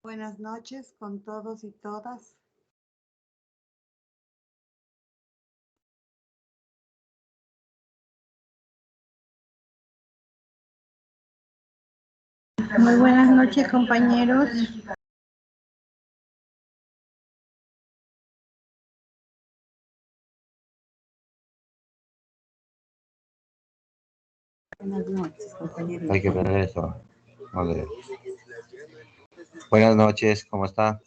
Buenas noches con todos y todas. Muy buenas noches, compañeros. Buenas noches, compañeros. Hay que ver eso. Vale. Buenas noches, ¿cómo está?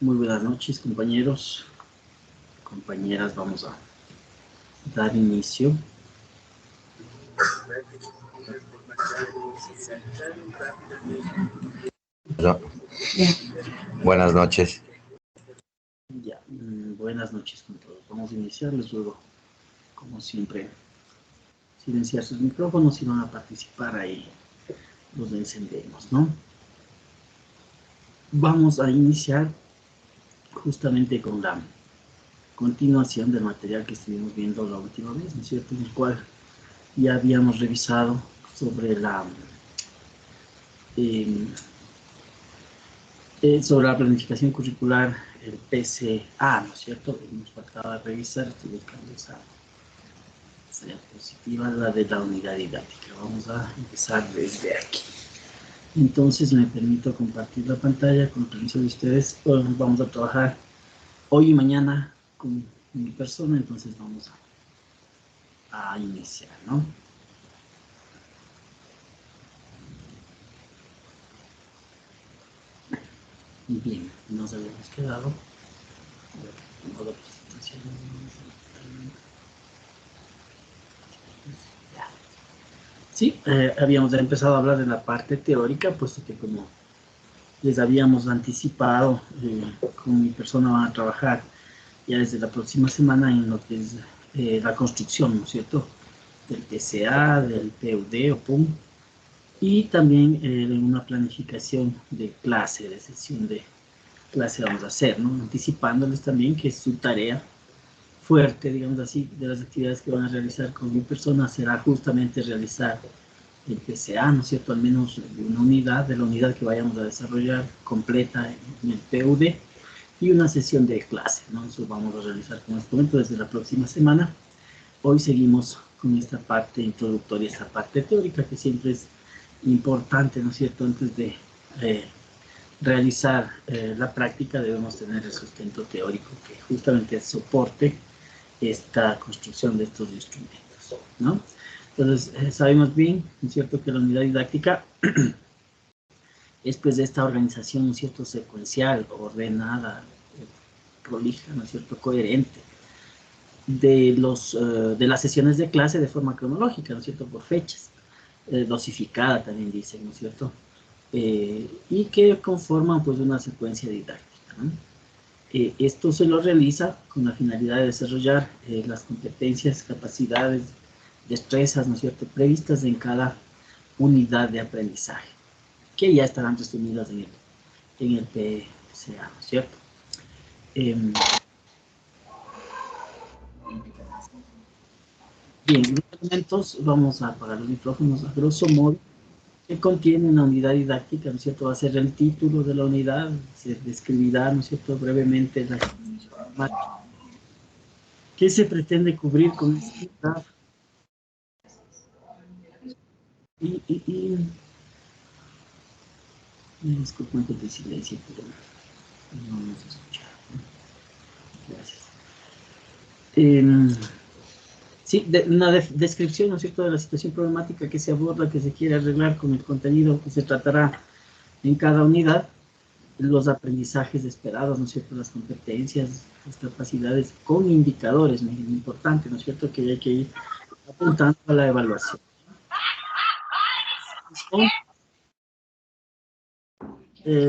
Muy buenas noches, compañeros, compañeras. Vamos a dar inicio. Buenas noches. Ya, buenas noches con todos. Vamos a iniciar. Les ruego, como siempre, silenciar sus micrófonos. Si van a participar ahí, los encendemos, ¿no? Vamos a iniciar justamente con la continuación del material que estuvimos viendo la última vez, ¿no es cierto? En el cual ya habíamos revisado sobre la sobre la planificación curricular, el PCA, ¿no es cierto? Nos faltaba revisar, estoy buscando esa diapositiva, la de la unidad didáctica. Vamos a empezar desde aquí. Entonces me permito compartir la pantalla con permiso de ustedes. Vamos a trabajar hoy y mañana con mi persona, entonces vamos a iniciar, ¿no? Bien, nos habíamos quedado. Tengo la presentación. Sí, habíamos empezado a hablar de la parte teórica, puesto que como les habíamos anticipado, con mi persona van a trabajar ya desde la próxima semana en lo que es la construcción, ¿no es cierto?, del PCA, del PUD o PUM, y también una planificación de clase, de sesión de clase vamos a hacer, ¿no? Anticipándoles también que su tarea fuerte, digamos así, de las actividades que van a realizar con mi persona será justamente realizar el PCA, ¿no es cierto?, al menos una unidad de la unidad que vayamos a desarrollar completa en el PUD y una sesión de clase, ¿no? Eso vamos a realizar, como les comento, desde la próxima semana. Hoy seguimos con esta parte introductoria, esta parte teórica que siempre es importante, ¿no es cierto?, antes de realizar la práctica debemos tener el sustento teórico que justamente soporte esta construcción de estos instrumentos, ¿no? Entonces, sabemos bien, ¿no es cierto?, que la unidad didáctica es pues esta organización, ¿no es cierto?, secuencial, ordenada, prolija, ¿no es cierto?, coherente, de las sesiones de clase de forma cronológica, ¿no es cierto?, por fechas, dosificada también dicen, ¿no es cierto?, y que conforman pues una secuencia didáctica, ¿no? Esto se lo realiza con la finalidad de desarrollar las competencias, capacidades, destrezas, ¿no es cierto?, previstas en cada unidad de aprendizaje, que ya estarán resumidas en el PCA, ¿no es cierto? Bien, los elementos, vamos a apagar los micrófonos, a grosso modo, que contiene una unidad didáctica, ¿no es cierto? Va a ser el título de la unidad, se describirá, ¿no es cierto?, brevemente la ¿qué se pretende cubrir con esta unidad? Disculpen que te silencio, pero no nos escucharon. Gracias. Sí, una descripción, ¿no es cierto?, de la situación problemática que se aborda, que se quiere arreglar con el contenido que se tratará en cada unidad, los aprendizajes esperados, ¿no es cierto?, las competencias, las capacidades, con indicadores, muy importante, ¿no es cierto?, que hay que ir apuntando a la evaluación.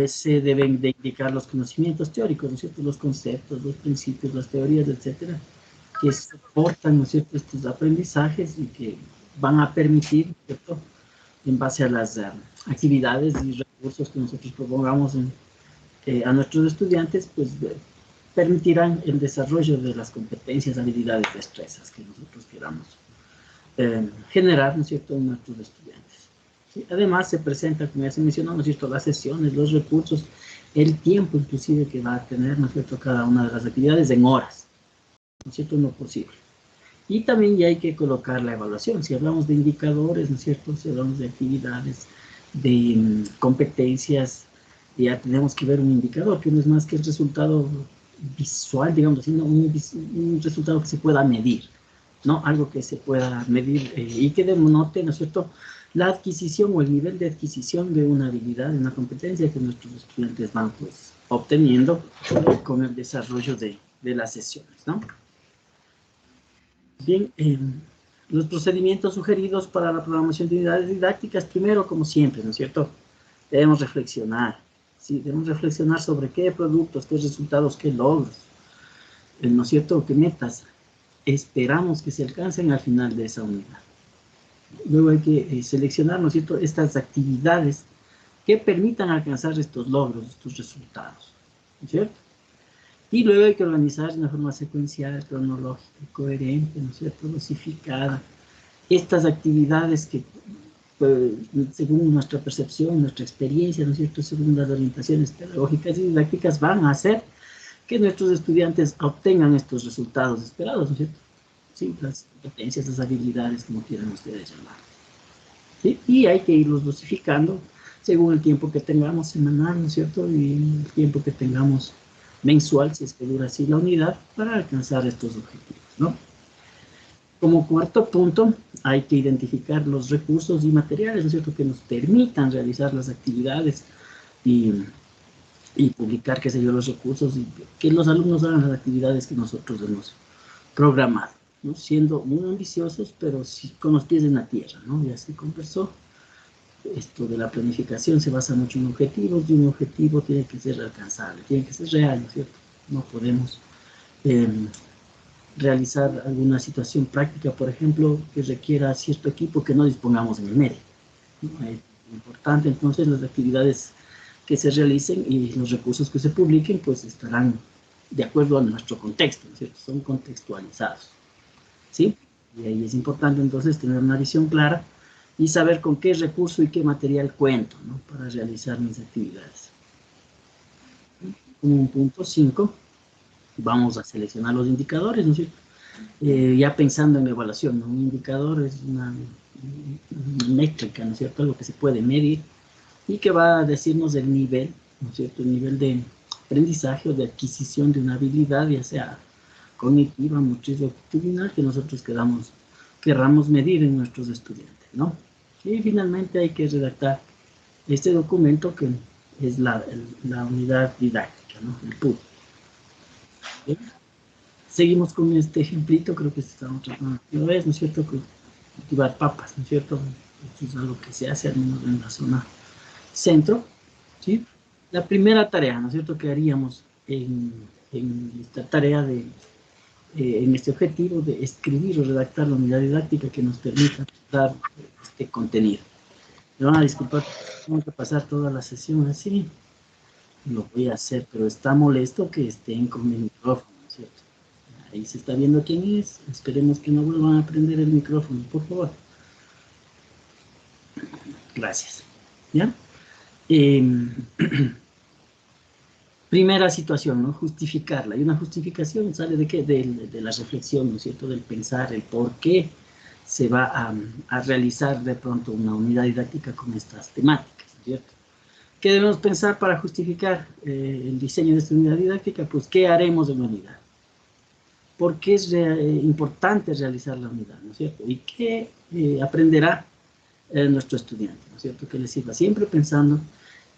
Se deben de indicar los conocimientos teóricos, ¿no es cierto?, los conceptos, los principios, las teorías, etcétera, que soportan, ¿no es cierto?, estos aprendizajes y que van a permitir, ¿no es cierto?, en base a las actividades y recursos que nosotros propongamos a nuestros estudiantes, pues permitirán el desarrollo de las competencias, habilidades, destrezas que nosotros queramos generar, ¿no es cierto?, en nuestros estudiantes. ¿Sí? Además, se presenta, como ya se mencionó, ¿no es cierto?, las sesiones, los recursos, el tiempo inclusive que va a tener, ¿no es cierto?, cada una de las actividades en horas, ¿no es cierto?, en lo posible. Y también ya hay que colocar la evaluación. Si hablamos de indicadores, ¿no es cierto?, si hablamos de actividades, de competencias, ya tenemos que ver un indicador, que no es más que el resultado visual, digamos, sino un resultado que se pueda medir, ¿no? Algo que se pueda medir y que denote, ¿no es cierto?, la adquisición o el nivel de adquisición de una habilidad, de una competencia que nuestros estudiantes van, pues, obteniendo con el desarrollo de las sesiones, ¿no? Bien, los procedimientos sugeridos para la programación de unidades didácticas, primero, como siempre, ¿no es cierto?, debemos reflexionar, ¿sí? Debemos reflexionar sobre qué productos, qué resultados, qué logros, ¿no es cierto?, qué metas esperamos que se alcancen al final de esa unidad. Luego hay que seleccionar, ¿no es cierto?, estas actividades que permitan alcanzar estos logros, estos resultados, ¿no es cierto? Y luego hay que organizar de una forma secuencial, cronológica, coherente, ¿no es cierto?, dosificada, estas actividades que, pues, según nuestra percepción, nuestra experiencia, ¿no es cierto?, según las orientaciones pedagógicas y didácticas, van a hacer que nuestros estudiantes obtengan estos resultados esperados, ¿no es cierto? Sí, las competencias, las habilidades, como quieran ustedes llamar. ¿Sí? Y hay que irlos dosificando según el tiempo que tengamos semanal, ¿no es cierto?, y el tiempo que tengamos mensual, si es que dura así la unidad, para alcanzar estos objetivos, ¿no? Como cuarto punto, hay que identificar los recursos y materiales, ¿no es cierto?, que nos permitan realizar las actividades y publicar, qué sé yo, los recursos y que los alumnos hagan las actividades que nosotros hemos programado, ¿no?, siendo muy ambiciosos, pero sí con los pies en la tierra, ¿no? Ya se conversó, esto de la planificación se basa mucho en objetivos, y un objetivo tiene que ser alcanzable, tiene que ser real, ¿no es cierto? No podemos realizar alguna situación práctica, por ejemplo, que requiera cierto equipo que no dispongamos en el medio, ¿no? Es importante, entonces, las actividades que se realicen y los recursos que se publiquen, pues estarán de acuerdo a nuestro contexto, ¿no es cierto?, son contextualizados, ¿sí? Y ahí es importante, entonces, tener una visión clara y saber con qué recurso y qué material cuento, ¿no?, para realizar mis actividades. Como un punto 5, vamos a seleccionar los indicadores, ¿no es cierto? Ya pensando en evaluación, ¿no? Un indicador es una métrica, ¿no es cierto?, algo que se puede medir y que va a decirnos el nivel ¿no es cierto?, el nivel de aprendizaje o de adquisición de una habilidad, ya sea cognitiva, motriz o actitudinal, que nosotros querramos medir en nuestros estudiantes, ¿no? Y finalmente hay que redactar este documento que es la unidad didáctica, ¿no? El PUD. ¿Bien? Seguimos con este ejemplito, creo que estamos tratando una vez, ¿no es cierto?, cultivar papas, ¿no es cierto? Esto es algo que se hace al menos en la zona centro, ¿sí? La primera tarea, ¿no es cierto?, que haríamos en esta tarea en este objetivo de escribir o redactar la unidad didáctica que nos permita dar este contenido. Me van a disculpar, tengo que pasar toda la sesión así, lo voy a hacer, pero está molesto que estén con el micrófono, ¿no es cierto? Ahí se está viendo quién es, esperemos que no vuelvan a prender el micrófono, por favor. Gracias. ¿Ya? Primera situación, ¿no? Justificarla. Y una justificación sale de qué? De la reflexión, ¿no es cierto? Del pensar, el por qué se va a realizar de pronto una unidad didáctica con estas temáticas, ¿no es cierto? ¿Qué debemos pensar para justificar el diseño de esta unidad didáctica? Pues, ¿qué haremos en la unidad? ¿Por qué es importante realizar la unidad, ¿no es cierto? ¿Y qué aprenderá nuestro estudiante, ¿no es cierto? Que le sirva, siempre pensando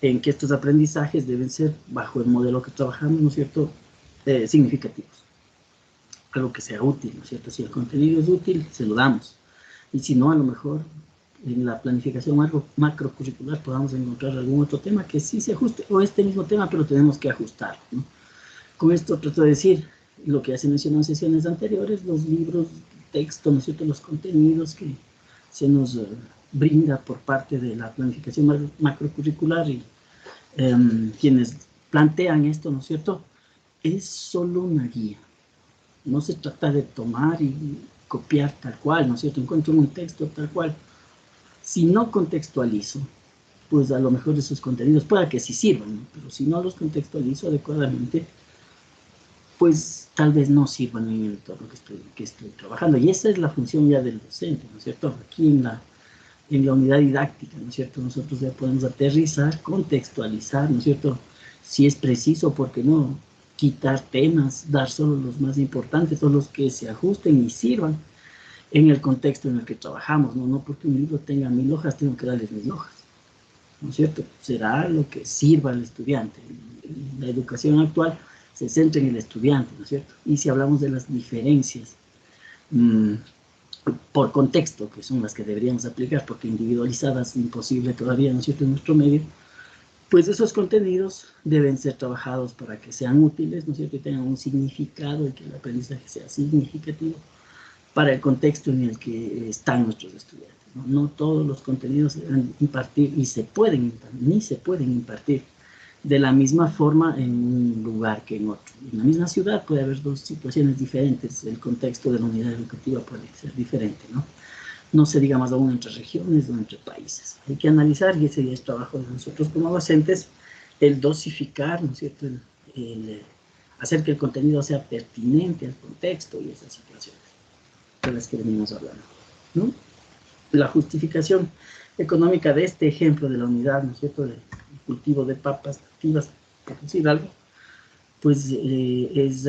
en que estos aprendizajes deben ser, bajo el modelo que trabajamos, ¿no es cierto?, significativos. Algo que sea útil, ¿no es cierto? Si el contenido es útil, se lo damos. Y si no, a lo mejor en la planificación macrocurricular podamos encontrar algún otro tema que sí se ajuste, o este mismo tema, pero tenemos que ajustarlo, ¿no? Con esto trato de decir lo que ya se mencionó en sesiones anteriores, los libros, texto, ¿no es cierto?, los contenidos que se nos brinda por parte de la planificación macrocurricular y quienes plantean esto, ¿no es cierto?, es solo una guía. No se trata de tomar y copiar tal cual, ¿no es cierto? Encuentro un texto tal cual. Si no contextualizo, pues a lo mejor esos contenidos pueda que sí sirvan, ¿no? Pero si no los contextualizo adecuadamente, pues tal vez no sirvan en el entorno que estoy trabajando. Y esa es la función ya del docente, ¿no es cierto? Aquí en la unidad didáctica, ¿no es cierto? Nosotros ya podemos aterrizar, contextualizar, ¿no es cierto? Si es preciso, ¿por qué no? Quitar temas, dar solo los más importantes, solo los que se ajusten y sirvan en el contexto en el que trabajamos, ¿no? No porque un libro tenga 1000 hojas, tengo que darles 1000 hojas, ¿no es cierto? Será lo que sirva al estudiante. La educación actual se centra en el estudiante, ¿no es cierto? Y si hablamos de las diferencias por contexto, que son las que deberíamos aplicar, porque individualizadas imposible todavía, ¿no es cierto?, en nuestro medio, pues esos contenidos deben ser trabajados para que sean útiles, ¿no es cierto?, y tengan un significado y que el aprendizaje sea significativo para el contexto en el que están nuestros estudiantes, ¿no? No todos los contenidos se deben impartir y ni se pueden impartir de la misma forma en un lugar que en otro. En la misma ciudad puede haber dos situaciones diferentes, el contexto de la unidad educativa puede ser diferente, ¿no? No se diga más aún entre regiones o entre países. Hay que analizar, y ese ya es trabajo de nosotros como docentes, el dosificar, ¿no es cierto?, el hacer que el contenido sea pertinente al contexto y esas situaciones de las que venimos hablando, ¿no? La justificación económica de este ejemplo de la unidad, ¿no es cierto?, del cultivo de papas activas, por decir algo, pues es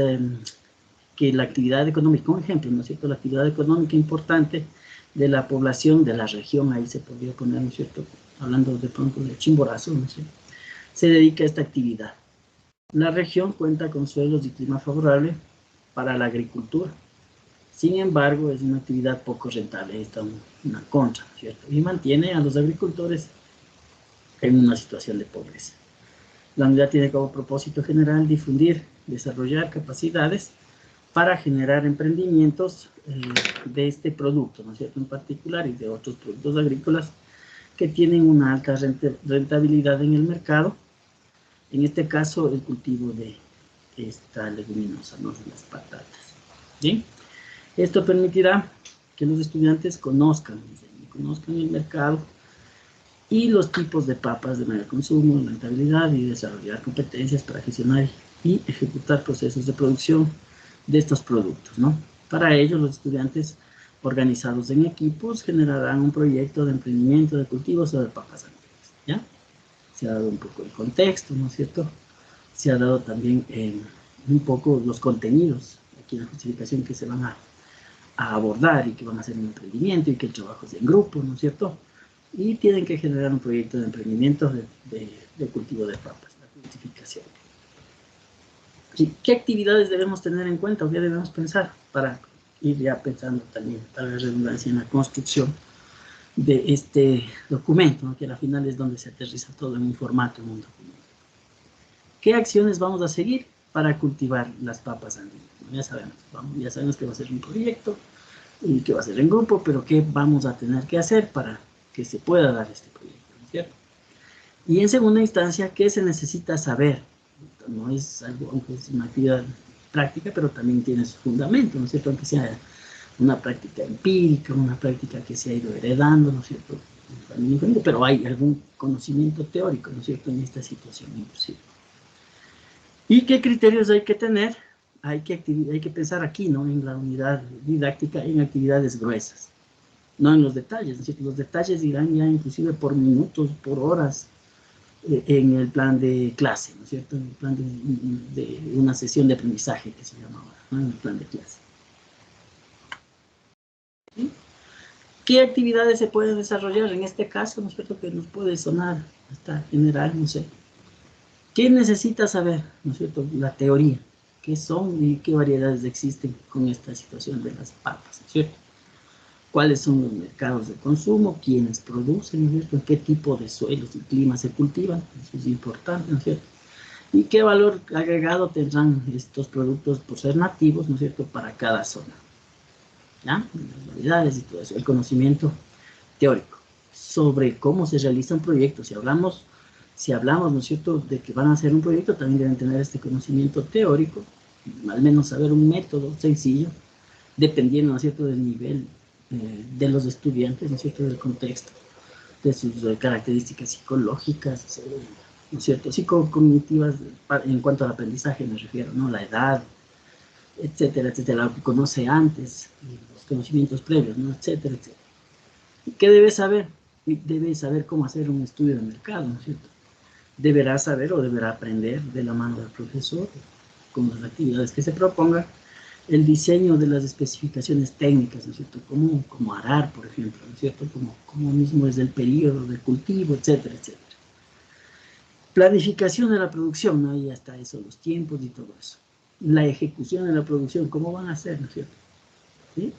que la actividad económica, un ejemplo, ¿no es cierto?, la actividad económica importante de la población de la región, ahí se podría poner, ¿no es cierto?, hablando de pronto de Chimborazo, ¿no es cierto?, se dedica a esta actividad. La región cuenta con suelos y clima favorable para la agricultura. Sin embargo, es una actividad poco rentable, está una contra, ¿cierto? Y mantiene a los agricultores en una situación de pobreza. La unidad tiene como propósito general difundir, desarrollar capacidades para generar emprendimientos de este producto, ¿no es cierto?, en particular, y de otros productos agrícolas que tienen una alta rentabilidad en el mercado. En este caso, el cultivo de esta leguminosa, ¿no?, de las patatas. ¿Bien? Esto permitirá que los estudiantes conozcan el mercado y los tipos de papas de mayor consumo, rentabilidad, y desarrollar competencias para gestionar y ejecutar procesos de producción de estos productos, ¿no? Para ello, los estudiantes organizados en equipos generarán un proyecto de emprendimiento de cultivos o de papas agrícolas, ¿ya? se ha dado un poco el contexto, ¿no es cierto? Se ha dado también un poco los contenidos, aquí en la justificación que se van a abordar y que van a hacer un emprendimiento y que el trabajo es en grupo, ¿no es cierto? Y tienen que generar un proyecto de emprendimiento de cultivo de papas, la justificación. ¿Y qué actividades debemos tener en cuenta o qué debemos pensar para ir ya pensando también, para la redundancia, en la construcción de este documento, ¿no? Que al final es donde se aterriza todo en un formato, en un documento? ¿Qué acciones vamos a seguir para cultivar las papas andinas? Ya sabemos que va a ser un proyecto y que va a ser en grupo, pero ¿qué vamos a tener que hacer para que se pueda dar este proyecto? ¿No es cierto? Y en segunda instancia, ¿qué se necesita saber? No es algo, aunque es una actividad práctica, pero también tiene su fundamento, ¿no es cierto? Aunque sea una práctica empírica, una práctica que se ha ido heredando, ¿no es cierto? Pero hay algún conocimiento teórico, ¿no es cierto?, en esta situación inclusive. ¿Y qué criterios hay que tener? Hay que pensar aquí, ¿no?, en la unidad didáctica, en actividades gruesas, no en los detalles, ¿no es cierto? Los detalles irán ya inclusive por minutos, por horas, en el plan de clase, ¿no es cierto?, en el plan de una sesión de aprendizaje que se llama ahora, ¿no?, en el plan de clase. ¿Sí? ¿Qué actividades se pueden desarrollar en este caso? ¿No es cierto?, que nos puede sonar hasta general, no sé. ¿Qué necesita saber? ¿No es cierto?, la teoría. ¿Qué son y qué variedades existen con esta situación de las papas? ¿No es cierto? ¿Cuáles son los mercados de consumo? ¿Quiénes producen? ¿No es cierto? ¿En qué tipo de suelos y climas se cultivan? Eso es importante, ¿no es cierto? ¿Y qué valor agregado tendrán estos productos por ser nativos, ¿no es cierto?, para cada zona? ¿Ya? Las variedades y todo eso. El conocimiento teórico sobre cómo se realiza un proyecto. Si hablamos, ¿no es cierto?, de que van a hacer un proyecto, también deben tener este conocimiento teórico, al menos saber un método sencillo, dependiendo, ¿no es cierto?, del nivel de los estudiantes, ¿no es cierto?, del contexto, de sus características psicológicas, ¿no es cierto?, psicocognitivas, en cuanto al aprendizaje me refiero, ¿no?, la edad, etcétera, etcétera, lo que conoce antes, los conocimientos previos, ¿no?, etcétera, etcétera. ¿Y qué debe saber? Debe saber cómo hacer un estudio de mercado, ¿no es cierto? Deberá saber o deberá aprender de la mano del profesor, con las actividades que se propongan, el diseño de las especificaciones técnicas, ¿no es cierto? Cómo arar, por ejemplo, ¿no es cierto? Cómo mismo es el periodo de cultivo, etcétera, etcétera. Planificación de la producción, ¿no? Ahí está eso, los tiempos y todo eso. La ejecución de la producción, ¿cómo van a hacer, ¿no es cierto? ¿Sí?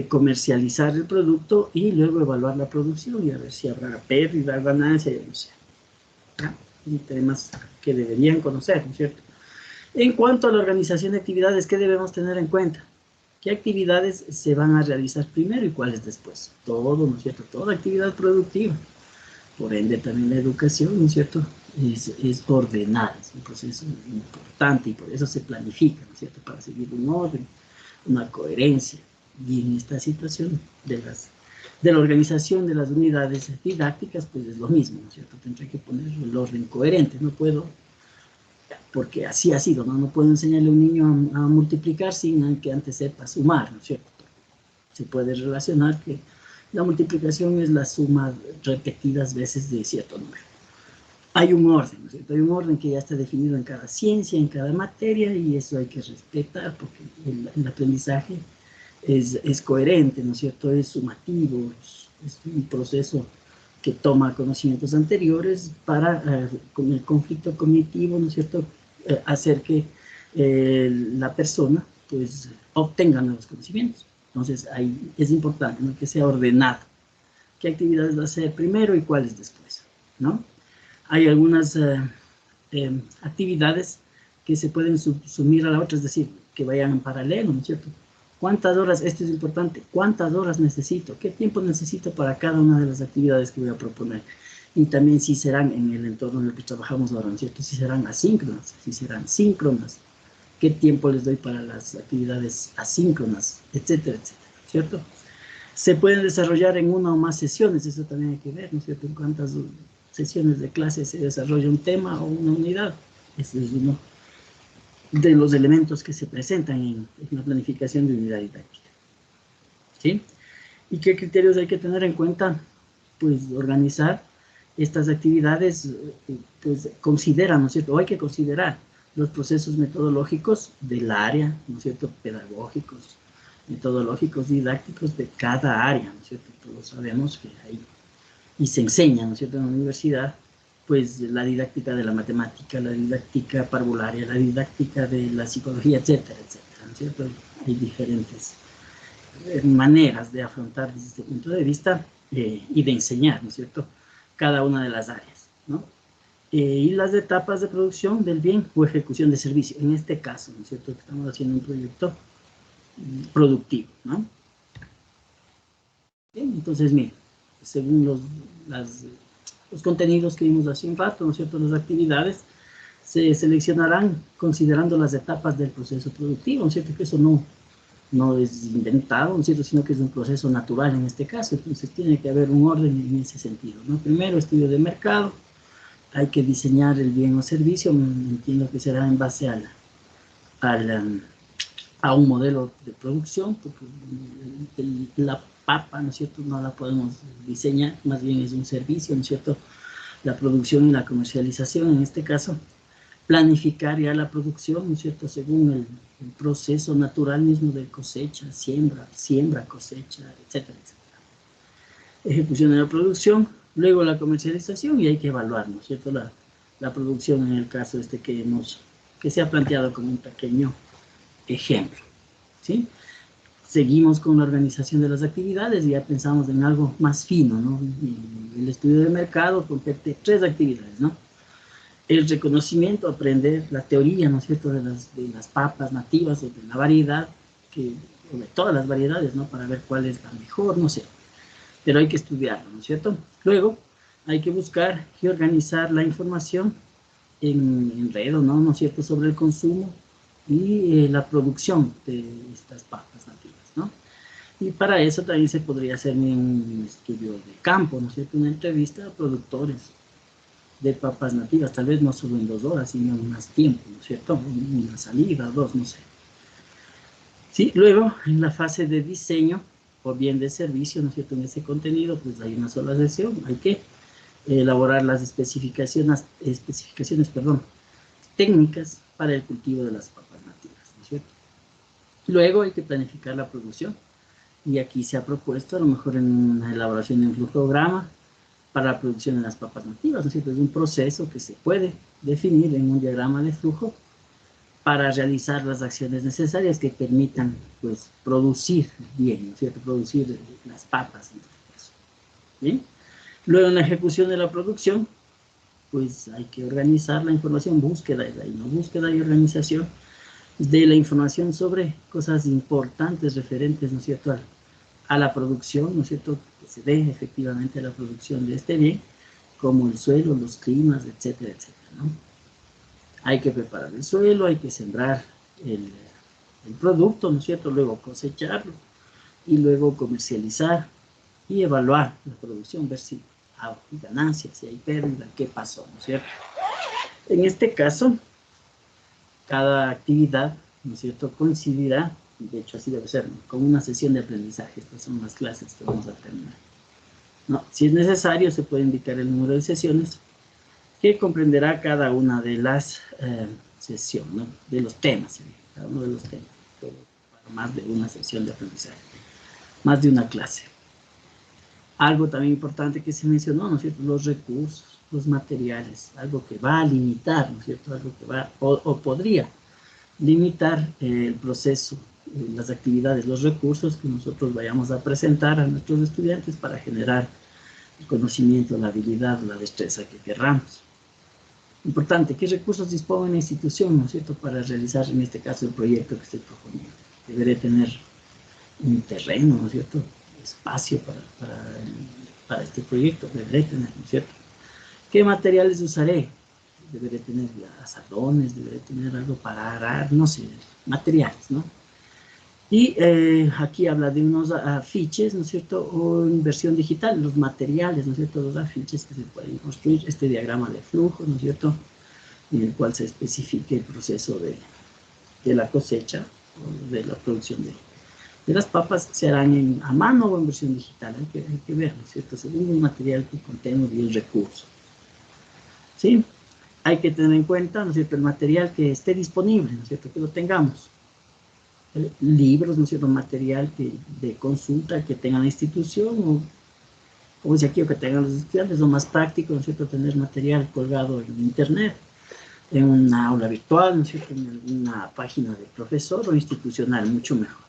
Comercializar el producto y luego evaluar la producción y a ver si habrá pérdida, ganancia, yo no sé. ¿Ya? Y temas que deberían conocer, ¿no es cierto? En cuanto a la organización de actividades, ¿qué debemos tener en cuenta? ¿Qué actividades se van a realizar primero y cuáles después? Todo, ¿no es cierto? Toda actividad productiva. Por ende, también la educación, ¿no es cierto?, es ordenada, es un proceso importante y por eso se planifica, ¿no es cierto?, para seguir un orden, una coherencia. Y en esta situación de la organización de las unidades didácticas, pues es lo mismo, ¿no es cierto? Tendré que poner el orden coherente, no puedo, porque así ha sido, ¿no? No puedo enseñarle a un niño a multiplicar sin que antes sepa sumar, ¿no es cierto? Se puede relacionar que la multiplicación es la suma repetidas veces de cierto número. Hay un orden, ¿no es cierto? Hay un orden que ya está definido en cada ciencia, en cada materia, y eso hay que respetar porque el aprendizaje es coherente, ¿no es cierto? Es sumativo, es un proceso que toma conocimientos anteriores para, con el conflicto cognitivo, ¿no es cierto?, hacer que la persona, pues, obtenga nuevos conocimientos. Entonces, ahí es importante, ¿no?, que sea ordenado. ¿Qué actividades va a hacer primero y cuáles después, ¿no? Hay algunas actividades que se pueden subsumir a la otra, es decir, que vayan en paralelo, ¿no es cierto? ¿Cuántas horas? Esto es importante. ¿Cuántas horas necesito? ¿Qué tiempo necesito para cada una de las actividades que voy a proponer? Y también si serán en el entorno en el que trabajamos ahora, ¿no es cierto? Si serán asíncronas, si serán síncronas. ¿Qué tiempo les doy para las actividades asíncronas? Etcétera, etcétera, ¿cierto? Se pueden desarrollar en una o más sesiones, eso también hay que ver, ¿no es cierto? En cuántas sesiones de clase se desarrolla un tema o una unidad. Ese es uno de los elementos que se presentan en la planificación de unidad didáctica. ¿Sí? ¿Y qué criterios hay que tener en cuenta? Pues organizar estas actividades pues, consideran, ¿no es cierto? O hay que considerar los procesos metodológicos del área, ¿no es cierto? Pedagógicos, metodológicos, didácticos de cada área, ¿no es cierto? Todos sabemos que hay, y se enseña, ¿no es cierto? En la universidad, pues la didáctica de la matemática, la didáctica parvularia, la didáctica de la psicología, etcétera, etcétera, ¿no es cierto? Hay diferentes maneras de afrontar desde este punto de vista y de enseñar, ¿no es cierto?, cada una de las áreas, ¿no? Y las etapas de producción del bien o ejecución de servicio, en este caso, ¿no es cierto?, que estamos haciendo un proyecto productivo, ¿no? Bien, entonces, miren, según los contenidos que vimos hace un rato, ¿no es cierto?, las actividades se seleccionarán considerando las etapas del proceso productivo, ¿no es cierto?, que eso no es inventado, ¿no es cierto?, sino que es un proceso natural en este caso. Entonces tiene que haber un orden en ese sentido, ¿no? Primero, estudio de mercado, hay que diseñar el bien o servicio, entiendo que será en base a un modelo de producción, porque la papa, ¿no es cierto?, no la podemos diseñar, más bien es un servicio, ¿no es cierto?, la producción y la comercialización en este caso. Planificar ya la producción, ¿no es cierto?, según el proceso natural mismo de cosecha, siembra, cosecha, etcétera, etcétera. Ejecución de la producción, luego la comercialización y hay que evaluar, ¿no es cierto?, la producción en el caso que se ha planteado como un pequeño ejemplo, ¿sí? Seguimos con la organización de las actividades y ya pensamos en algo más fino, ¿no? El estudio de mercado compete 3 actividades, ¿no? El reconocimiento, aprender la teoría, ¿no es cierto?, de las papas nativas o de la variedad, o de todas las variedades, ¿no?, para ver cuál es la mejor, no sé, pero hay que estudiarlo, ¿no es cierto? Luego, hay que buscar y organizar la información en red, ¿no es cierto?, sobre el consumo y la producción de estas papas nativas, ¿no? Y para eso también se podría hacer un estudio de campo, ¿no es cierto?, una entrevista a productores de papas nativas, tal vez no solo en 2 horas, sino en más tiempo, ¿no es cierto?, una salida, 2, no sé. Sí, luego, en la fase de diseño, o bien de servicio, ¿no es cierto?, en ese contenido, pues hay una sola sesión, hay que elaborar las especificaciones, técnicas para el cultivo de las papas nativas, ¿no es cierto? Luego hay que planificar la producción, y aquí se ha propuesto, a lo mejor en una elaboración de un flujograma, para la producción de las papas nativas, ¿no es cierto? Es un proceso que se puede definir en un diagrama de flujo para realizar las acciones necesarias que permitan, pues, producir bien, ¿no es cierto? Producir las papas, en este caso. ¿Bien? Luego, en la ejecución de la producción, pues, hay que organizar la información, búsqueda y organización de la información sobre cosas importantes referentes, ¿no es cierto?, a la producción, ¿no es cierto?, que se dé efectivamente a la producción de este bien, como el suelo, los climas, etcétera, etcétera, ¿no? Hay que preparar el suelo, hay que sembrar el producto, ¿no es cierto?, luego cosecharlo, y luego comercializar y evaluar la producción, ver si hay ganancias, si hay pérdida, qué pasó, ¿no es cierto? En este caso, cada actividad, ¿no es cierto?, coincidirá, de hecho así debe ser, ¿no?, con una sesión de aprendizaje. Estas son las clases que vamos a terminar, ¿no? Si es necesario, se puede indicar el número de sesiones que comprenderá cada una de las sesiones, ¿no?, de los temas, cada uno de los temas, para más de una sesión de aprendizaje, más de una clase. Algo también importante que se mencionó, ¿no es cierto?, los recursos, los materiales, algo que va a limitar, ¿no es cierto?, algo que va o podría limitar el proceso, las actividades, los recursos que nosotros vayamos a presentar a nuestros estudiantes para generar el conocimiento, la habilidad, la destreza que querramos. Importante, ¿qué recursos dispone una institución, ¿no es cierto?, para realizar en este caso el proyecto que estoy proponiendo? Deberé tener un terreno, ¿no es cierto?, espacio para este proyecto, deberé tener, ¿no es cierto? ¿Qué materiales usaré? Deberé tener azadones, deberé tener algo para arar, no sé, materiales, ¿no? Y aquí habla de unos afiches, ¿no es cierto?, o en versión digital, los materiales, ¿no es cierto?, los afiches que se pueden construir, este diagrama de flujo, ¿no es cierto?, en el cual se especifique el proceso de la cosecha, o de la producción de las papas se harán a mano o en versión digital. Hay que ver, ¿no es cierto? Según el material que contemos y el recurso. ¿Sí? Hay que tener en cuenta, ¿no es cierto?, el material que esté disponible, ¿no es cierto?, que lo tengamos. Libros, ¿no es cierto?, material de consulta que tenga la institución, o como decía aquí, o que tengan los estudiantes, lo más práctico, ¿no es cierto?, tener material colgado en internet, en una aula virtual, ¿no es cierto?, en alguna página de profesor o institucional, mucho mejor.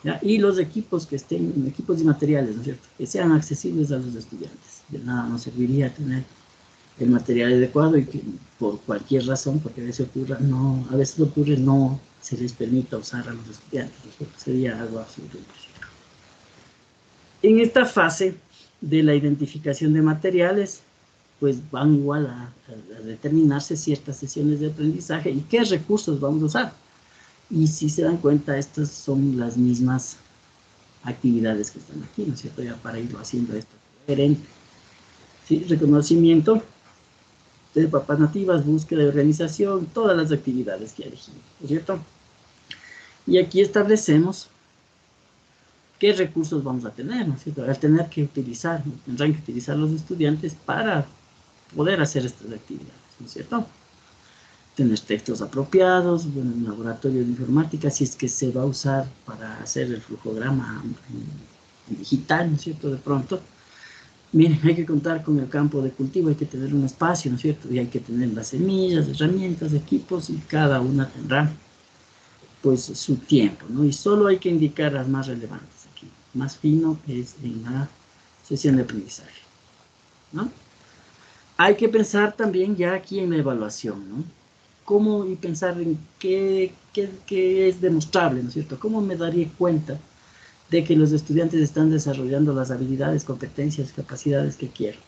¿Ya? Y los equipos que estén, equipos y materiales, ¿no es cierto?, que sean accesibles a los estudiantes. De nada nos serviría tener el material adecuado y que por cualquier razón, porque a veces ocurre, no se les permita usar a los estudiantes, ¿no es cierto? Sería algo absurdo. En esta fase de la identificación de materiales, pues van igual a determinarse ciertas sesiones de aprendizaje y qué recursos vamos a usar. Y si se dan cuenta, estas son las mismas actividades que están aquí, ¿no es cierto? Ya para irlo haciendo esto coherente. ¿Sí? Reconocimiento de papas nativas, búsqueda de organización, todas las actividades que elegimos, ¿no es cierto? Y aquí establecemos qué recursos vamos a tener, ¿no es cierto? Al tener que utilizar, ¿no? Tendrán que utilizar los estudiantes para poder hacer estas actividades, ¿no es cierto? Tener textos apropiados, bueno, un laboratorio de informática, si es que se va a usar para hacer el flujograma digital, ¿no es cierto? De pronto, miren, hay que contar con el campo de cultivo, hay que tener un espacio, ¿no es cierto? Y hay que tener las semillas, herramientas, equipos, y cada una tendrá, pues, su tiempo, ¿no? Y solo hay que indicar las más relevantes aquí. Más fino es en la sesión de aprendizaje, ¿no? Hay que pensar también ya aquí en la evaluación, ¿no? ¿Cómo? Y pensar en qué es demostrable, ¿no es cierto? ¿Cómo me daría cuenta de que los estudiantes están desarrollando las habilidades, competencias, capacidades que quiero?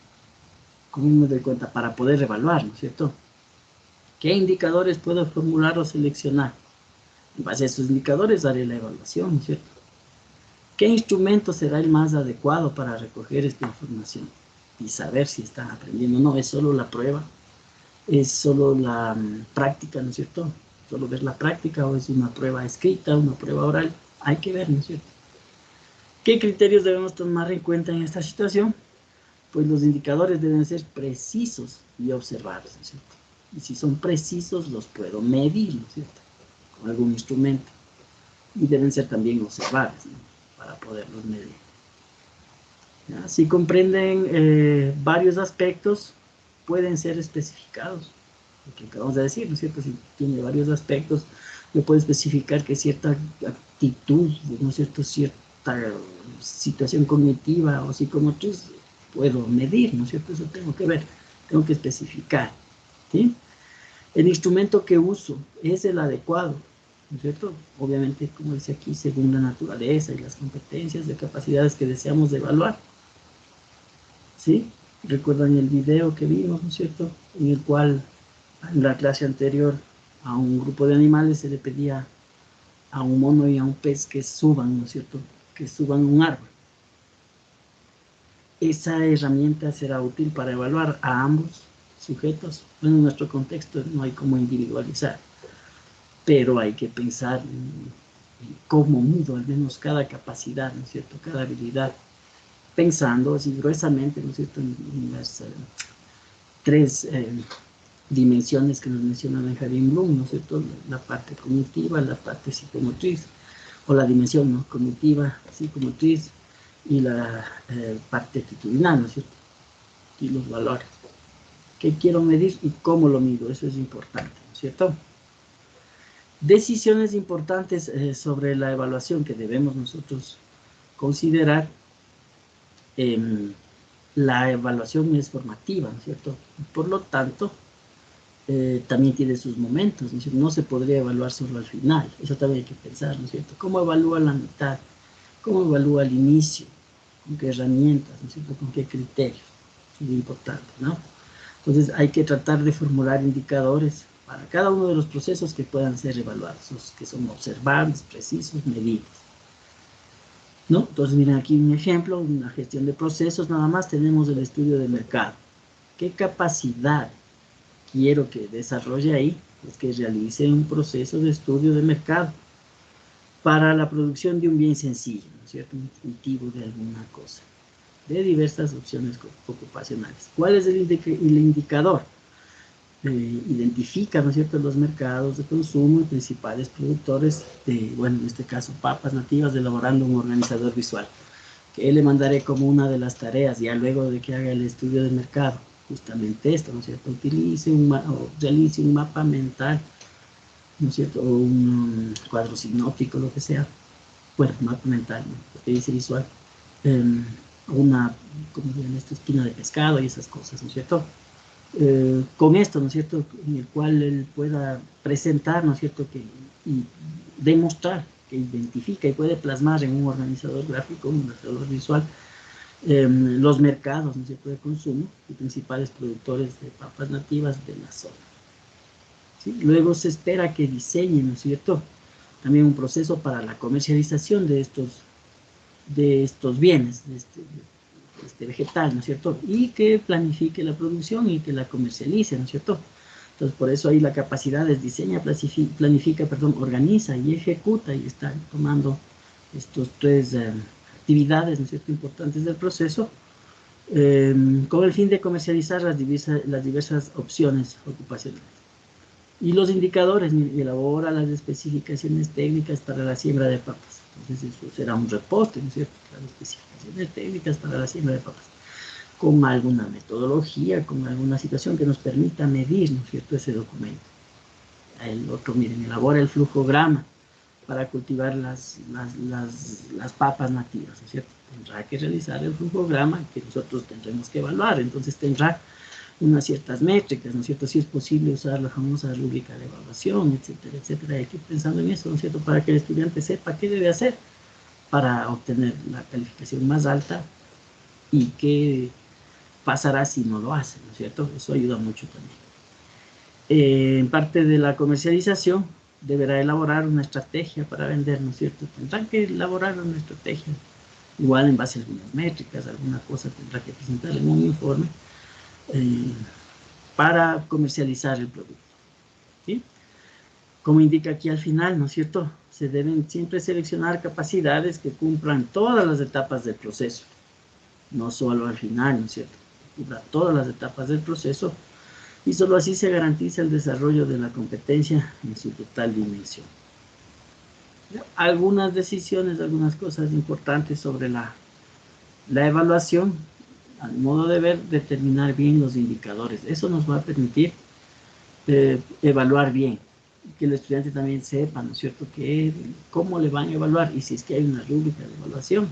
¿Cómo me doy cuenta para poder evaluar, ¿no es cierto? ¿Qué indicadores puedo formular o seleccionar? En base a esos indicadores haré la evaluación, ¿no es cierto? ¿Qué instrumento será el más adecuado para recoger esta información y saber si están aprendiendo o no? ¿Es solo la prueba? ¿Es solo la práctica, no es cierto? ¿Solo ver la práctica o es una prueba escrita, una prueba oral? Hay que ver, ¿no es cierto? ¿Qué criterios debemos tomar en cuenta en esta situación? Pues los indicadores deben ser precisos y observables, ¿no es cierto? Y si son precisos, los puedo medir, ¿no es cierto? Con algún instrumento. Y deben ser también observables, ¿no? Para poderlos medir. ¿Ya? Si comprenden varios aspectos, pueden ser especificados. Lo que acabamos de decir, ¿no es cierto? Si tiene varios aspectos, yo puedo especificar que cierta actitud, ¿no es cierto? Cierta situación cognitiva o psicomotriz puedo medir, ¿no es cierto? Eso tengo que ver, tengo que especificar, ¿sí? El instrumento que uso es el adecuado, ¿no es cierto? Obviamente, como dice aquí, según la naturaleza y las competencias de capacidades que deseamos evaluar, ¿sí? Recuerdan el video que vimos, ¿no es cierto? En el cual en la clase anterior a un grupo de animales se le pedía a un mono y a un pez que suban, ¿no es cierto? Que suban un árbol. Esa herramienta será útil para evaluar a ambos sujetos. Bueno, en nuestro contexto no hay cómo individualizar, pero hay que pensar en cómo mido al menos cada capacidad, ¿no es cierto? Cada habilidad, pensando así gruesamente, ¿no es cierto? En las tres dimensiones que nos menciona Benjamin Bloom, ¿no es cierto? La parte cognitiva, la parte psicomotriz, o la dimensión, ¿no? Cognitiva, psicomotriz, y la parte actitudinal, ¿no es cierto? Y los valores. ¿Qué quiero medir y cómo lo mido? Eso es importante, ¿no es cierto? Decisiones importantes sobre la evaluación que debemos nosotros considerar. La evaluación es formativa, ¿no es cierto? Por lo tanto, también tiene sus momentos, ¿no es cierto? No se podría evaluar solo al final, eso también hay que pensar, ¿no es cierto? ¿Cómo evalúa la mitad? ¿Cómo evalúa el inicio? ¿Con qué herramientas? ¿No es cierto? ¿Con qué criterios? Es importante, ¿no? Entonces hay que tratar de formular indicadores para cada uno de los procesos que puedan ser evaluados, los que son observables, precisos, medibles, ¿no? Entonces miren aquí un ejemplo, una gestión de procesos, nada más tenemos el estudio de mercado. ¿Qué capacidad quiero que desarrolle ahí? Pues que realice un proceso de estudio de mercado para la producción de un bien sencillo, ¿no es cierto? Un cultivo de alguna cosa, de diversas opciones ocupacionales. ¿Cuál es el indicador? Identifica, ¿no es cierto?, los mercados de consumo y principales productores de, bueno, en este caso, papas nativas, elaborando un organizador visual, que le mandaré como una de las tareas, ya luego de que haga el estudio de mercado, justamente esto, ¿no es cierto?, utilice o realice un mapa mental, ¿no es cierto?, o un cuadro sinóptico, lo que sea, bueno, mapa mental, ¿no?, porque dice visual, una, como dirían, esta espina de pescado y esas cosas, ¿no es cierto?, con esto, ¿no es cierto?, en el cual él pueda presentar, ¿no es cierto?, y demostrar que identifica y puede plasmar en un organizador gráfico, un organizador visual, los mercados, ¿no es cierto?, de consumo y principales productores de papas nativas de la zona. ¿Sí? Luego se espera que diseñe, ¿no es cierto?, también un proceso para la comercialización de estos bienes, de este vegetal, ¿no es cierto? Y que planifique la producción y que la comercialice, ¿no es cierto? Entonces, por eso ahí la capacidad es diseña, planifica, organiza y ejecuta, y está tomando estos tres actividades, ¿no es cierto?, importantes del proceso, con el fin de comercializar las diversas opciones ocupacionales. Y los indicadores, elabora las especificaciones técnicas para la siembra de papas. Entonces eso será un reporte, ¿no es cierto?, las especificaciones técnicas para la siembra de papas, con alguna metodología, con alguna situación que nos permita medir, ¿no es cierto?, ese documento. El otro, miren, elabora el flujograma para cultivar las papas nativas, ¿no es cierto? Tendrá que realizar el flujograma que nosotros tendremos que evaluar, entonces tendrá unas ciertas métricas, ¿no es cierto?, si es posible usar la famosa rúbrica de evaluación, etcétera, etcétera. Hay que ir pensando en eso, ¿no es cierto?, para que el estudiante sepa qué debe hacer para obtener la calificación más alta y qué pasará si no lo hace, ¿no es cierto? Eso ayuda mucho también. En parte de la comercialización, deberá elaborar una estrategia para vender, ¿no es cierto? Tendrán que elaborar una estrategia, igual en base a algunas métricas, alguna cosa tendrá que presentar en un informe, para comercializar el producto, ¿sí? Como indica aquí al final, ¿no es cierto?, se deben siempre seleccionar capacidades que cumplan todas las etapas del proceso, no solo al final, ¿no es cierto?, cumplan todas las etapas del proceso, y solo así se garantiza el desarrollo de la competencia en su total dimensión. Algunas decisiones, algunas cosas importantes sobre la evaluación, al modo de ver, determinar bien los indicadores. Eso nos va a permitir evaluar bien, que el estudiante también sepa, ¿no es cierto?, cómo le van a evaluar, y si es que hay una rúbrica de evaluación,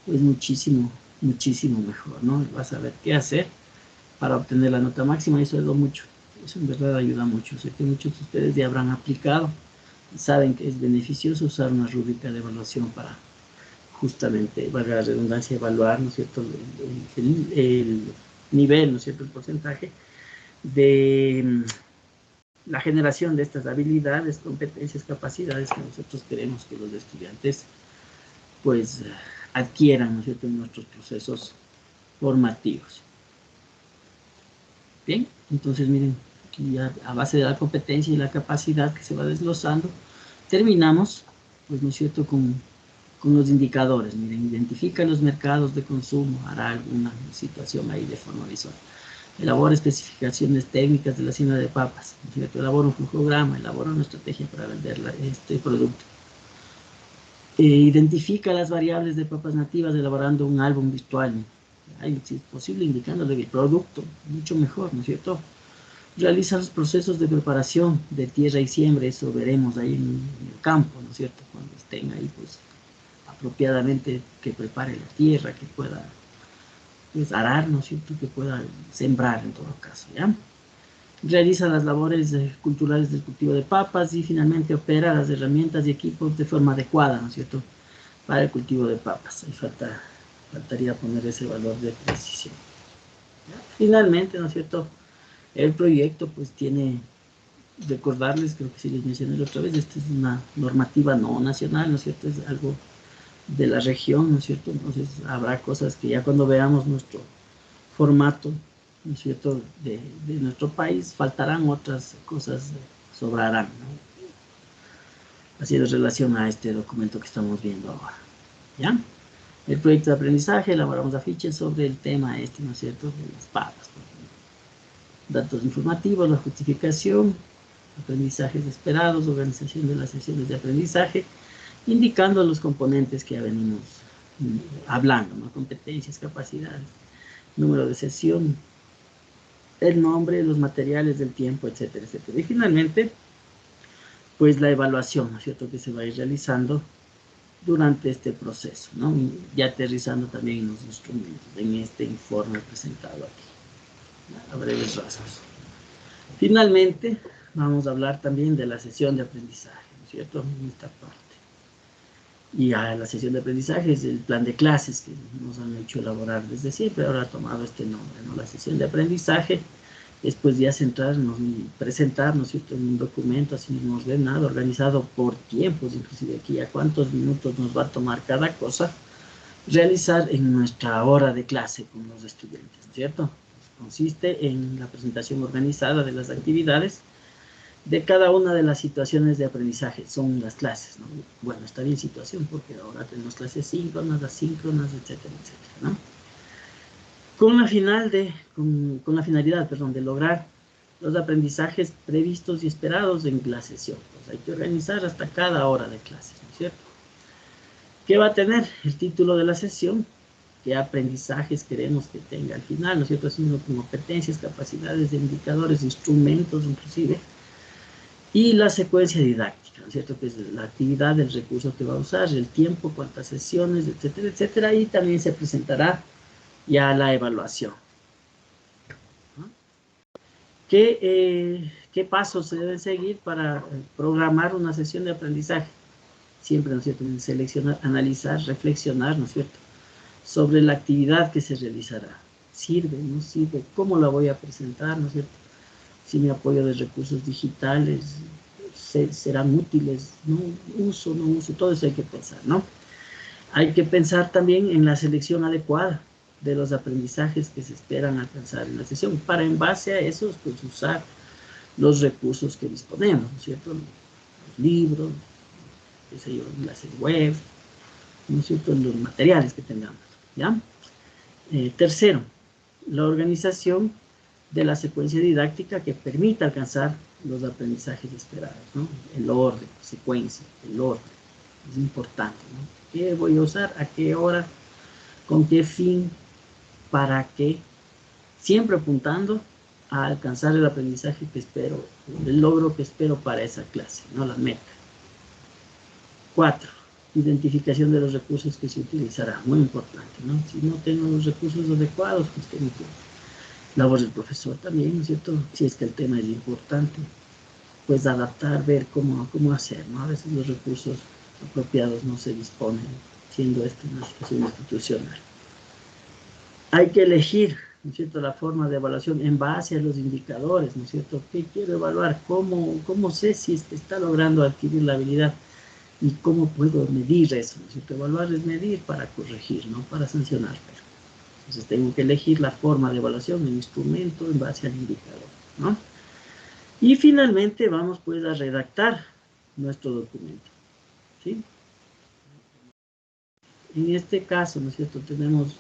pues muchísimo, muchísimo mejor, ¿no? Va a saber qué hacer para obtener la nota máxima, y eso es lo mucho. Eso en verdad ayuda mucho. Sé que muchos de ustedes ya habrán aplicado y saben que es beneficioso usar una rúbrica de evaluación para justamente, valga la redundancia, evaluar, ¿no es cierto?, el nivel, ¿no es cierto?, el porcentaje de la generación de estas habilidades, competencias, capacidades que nosotros queremos que los estudiantes pues adquieran, ¿no es cierto?, en nuestros procesos formativos. Bien, entonces miren, aquí ya a base de la competencia y la capacidad que se va desglosando, terminamos, pues, ¿no es cierto?, con los indicadores. Miren, identifica los mercados de consumo, hará alguna situación ahí de forma visual. Elabora especificaciones técnicas de la siembra de papas, ¿no es cierto?, elabora un flujograma, elabora una estrategia para vender este producto. Identifica las variables de papas nativas elaborando un álbum virtual, ¿no? Si es posible, indicándole el producto, mucho mejor, ¿no es cierto? Realiza los procesos de preparación de tierra y siembra, eso veremos ahí en el campo, ¿no es cierto?, cuando estén ahí, pues, apropiadamente, que prepare la tierra, que pueda, pues, arar, ¿no es cierto?, que pueda sembrar en todo caso, ¿ya? Realiza las labores culturales del cultivo de papas, y finalmente opera las herramientas y equipos de forma adecuada, ¿no es cierto?, para el cultivo de papas. Ahí faltaría poner ese valor de precisión. ¿Ya? Finalmente, ¿no es cierto?, el proyecto pues tiene, recordarles, creo que sí les mencioné la otra vez, esta es una normativa no nacional, ¿no es cierto?, es algo de la región, ¿no es cierto?, entonces habrá cosas que ya cuando veamos nuestro formato, ¿no es cierto?, de nuestro país, faltarán, otras cosas sobrarán, ¿no? haciendo relación a este documento que estamos viendo ahora, ¿ya? El proyecto de aprendizaje, elaboramos afiches sobre el tema este, ¿no es cierto?, de las papas. Datos informativos, la justificación, aprendizajes esperados, organización de las sesiones de aprendizaje, indicando los componentes que ya venimos hablando, ¿no? Competencias, capacidades, número de sesión, el nombre, los materiales del tiempo, etcétera, etcétera. Y finalmente, pues la evaluación, ¿no es cierto?, que se va a ir realizando durante este proceso, ¿no? Y ya aterrizando también en los instrumentos, en este informe presentado aquí, a breves rasgos. Finalmente, vamos a hablar también de la sesión de aprendizaje, ¿no es cierto?, en esta parte. Y a la sesión de aprendizaje es el plan de clases que nos han hecho elaborar desde siempre, ahora ha tomado este nombre, ¿no? La sesión de aprendizaje es pues ya centrarnos y presentarnos, ¿cierto?, en un documento así mismo ordenado, organizado por tiempos, inclusive aquí a cuántos minutos nos va a tomar cada cosa, realizar en nuestra hora de clase con los estudiantes, ¿cierto? Consiste en la presentación organizada de las actividades de cada una de las situaciones de aprendizaje, son las clases, ¿no? Bueno, está bien situación porque ahora tenemos clases síncronas, asíncronas, etcétera, etcétera, ¿no? Con la finalidad, de lograr los aprendizajes previstos y esperados en la sesión. Pues hay que organizar hasta cada hora de clases, ¿no es cierto? ¿Qué va a tener el título de la sesión? ¿Qué aprendizajes queremos que tenga al final, ¿no es cierto? Así como competencias, capacidades, indicadores, instrumentos, inclusive. Y la secuencia didáctica, ¿no es cierto?, que es la actividad, el recurso que va a usar, el tiempo, cuántas sesiones, etcétera, etcétera, y también se presentará ya la evaluación. ¿No? ¿Qué pasos se deben seguir para programar una sesión de aprendizaje? Siempre, ¿no es cierto?, seleccionar, analizar, reflexionar, ¿no es cierto?, sobre la actividad que se realizará. ¿Sirve, no sirve? ¿Cómo la voy a presentar, no es cierto? Si me apoyo de recursos digitales, serán útiles, ¿no? Uso, no uso, todo eso hay que pensar, ¿no? Hay que pensar también en la selección adecuada de los aprendizajes que se esperan alcanzar en la sesión, para en base a eso, pues usar los recursos que disponemos, ¿no es cierto? Los libros, qué sé yo, enlaces web, ¿no es cierto?, los materiales que tengamos, ¿ya? Tercero, la organización de la secuencia didáctica que permita alcanzar los aprendizajes esperados, ¿no? El orden, secuencia, el orden, es importante, ¿no? ¿Qué voy a usar? ¿A qué hora? ¿Con qué fin? ¿Para qué? Siempre apuntando a alcanzar el aprendizaje que espero, el logro que espero para esa clase, ¿no? La meta. 4. Identificación de los recursos que se utilizará, muy importante, ¿no? Si no tengo los recursos adecuados, pues tengo que labor del profesor también, ¿no es cierto? Si es que el tema es importante, pues adaptar, ver cómo hacer, ¿no? A veces los recursos apropiados no se disponen, siendo esto una situación institucional. Hay que elegir, ¿no es cierto?, la forma de evaluación en base a los indicadores, ¿no es cierto? ¿Qué quiero evaluar? ¿Cómo sé si está logrando adquirir la habilidad? ¿Y cómo puedo medir eso? ¿No es cierto? Evaluar es medir para corregir, no para sancionar. Entonces tengo que elegir la forma de evaluación, el instrumento en base al indicador, ¿no? Y finalmente vamos pues a redactar nuestro documento, ¿sí? En este caso, ¿no es cierto?, tenemos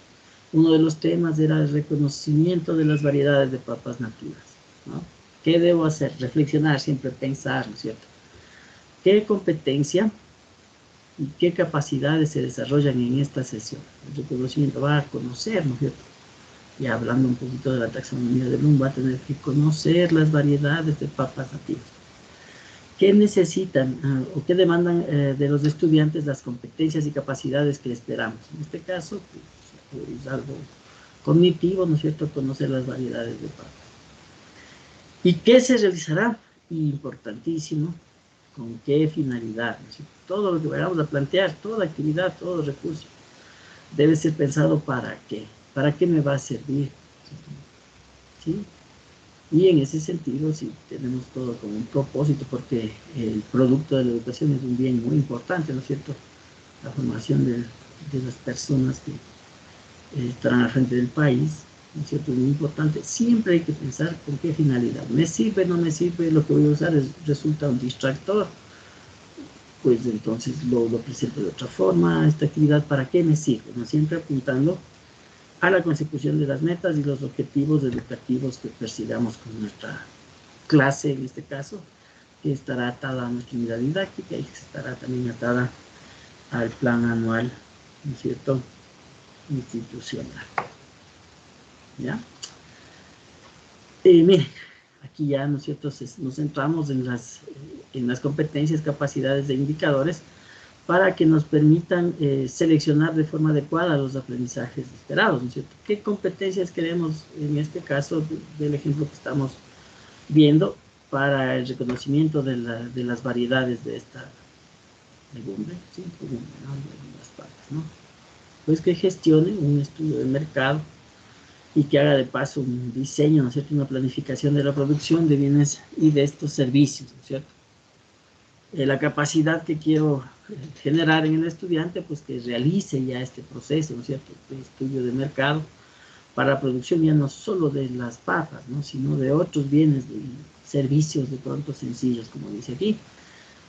uno de los temas era el reconocimiento de las variedades de papas nativas, ¿no? ¿Qué debo hacer? Reflexionar, siempre pensar, ¿no es cierto? ¿Qué competencia y qué capacidades se desarrollan en esta sesión? El reconocimiento va a conocer, ¿no es cierto? Y hablando un poquito de la taxonomía de Bloom, va a tener que conocer las variedades de papas nativas. ¿Qué necesitan o qué demandan de los estudiantes las competencias y capacidades que esperamos? En este caso, pues, es algo cognitivo, ¿no es cierto?, conocer las variedades de papas. ¿Y qué se realizará? Importantísimo, ¿con qué finalidad? ¿No es cierto? Todo lo que vayamos a plantear, toda actividad, todo recurso, debe ser pensado para qué. ¿Para qué me va a servir? ¿Sí? Y en ese sentido, sí, tenemos todo como un propósito, porque el producto de la educación es un bien muy importante, ¿no es cierto? La formación de las personas que estarán al frente del país, ¿no es cierto? Es muy importante. Siempre hay que pensar con qué finalidad. ¿Me sirve, no me sirve? Lo que voy a usar resulta un distractor. pues entonces lo presento de otra forma. Esta actividad, ¿para qué me sirve? ¿No? Siempre apuntando a la consecución de las metas y los objetivos educativos que persigamos con nuestra clase, en este caso, que estará atada a nuestra unidad didáctica y que estará también atada al plan anual, ¿no es cierto?, institucional. ¿Ya? Miren, aquí ya, ¿no es cierto?, nos centramos en las competencias, capacidades de indicadores para que nos permitan seleccionar de forma adecuada los aprendizajes esperados, ¿no es cierto? ¿Qué competencias queremos, en este caso, del ejemplo que estamos viendo, para el reconocimiento de las variedades de esta legumbre, ¿sí? Legumbre, ¿no? De las papas, ¿no? Pues que gestione un estudio de mercado y que haga de paso un diseño, ¿no es cierto?, una planificación de la producción de bienes y de estos servicios, ¿no es cierto? La capacidad que quiero generar en el estudiante, pues que realice ya este proceso, ¿no es cierto?, de estudio de mercado para la producción ya no solo de las papas, ¿no?, sino de otros bienes y servicios de pronto sencillos, como dice aquí.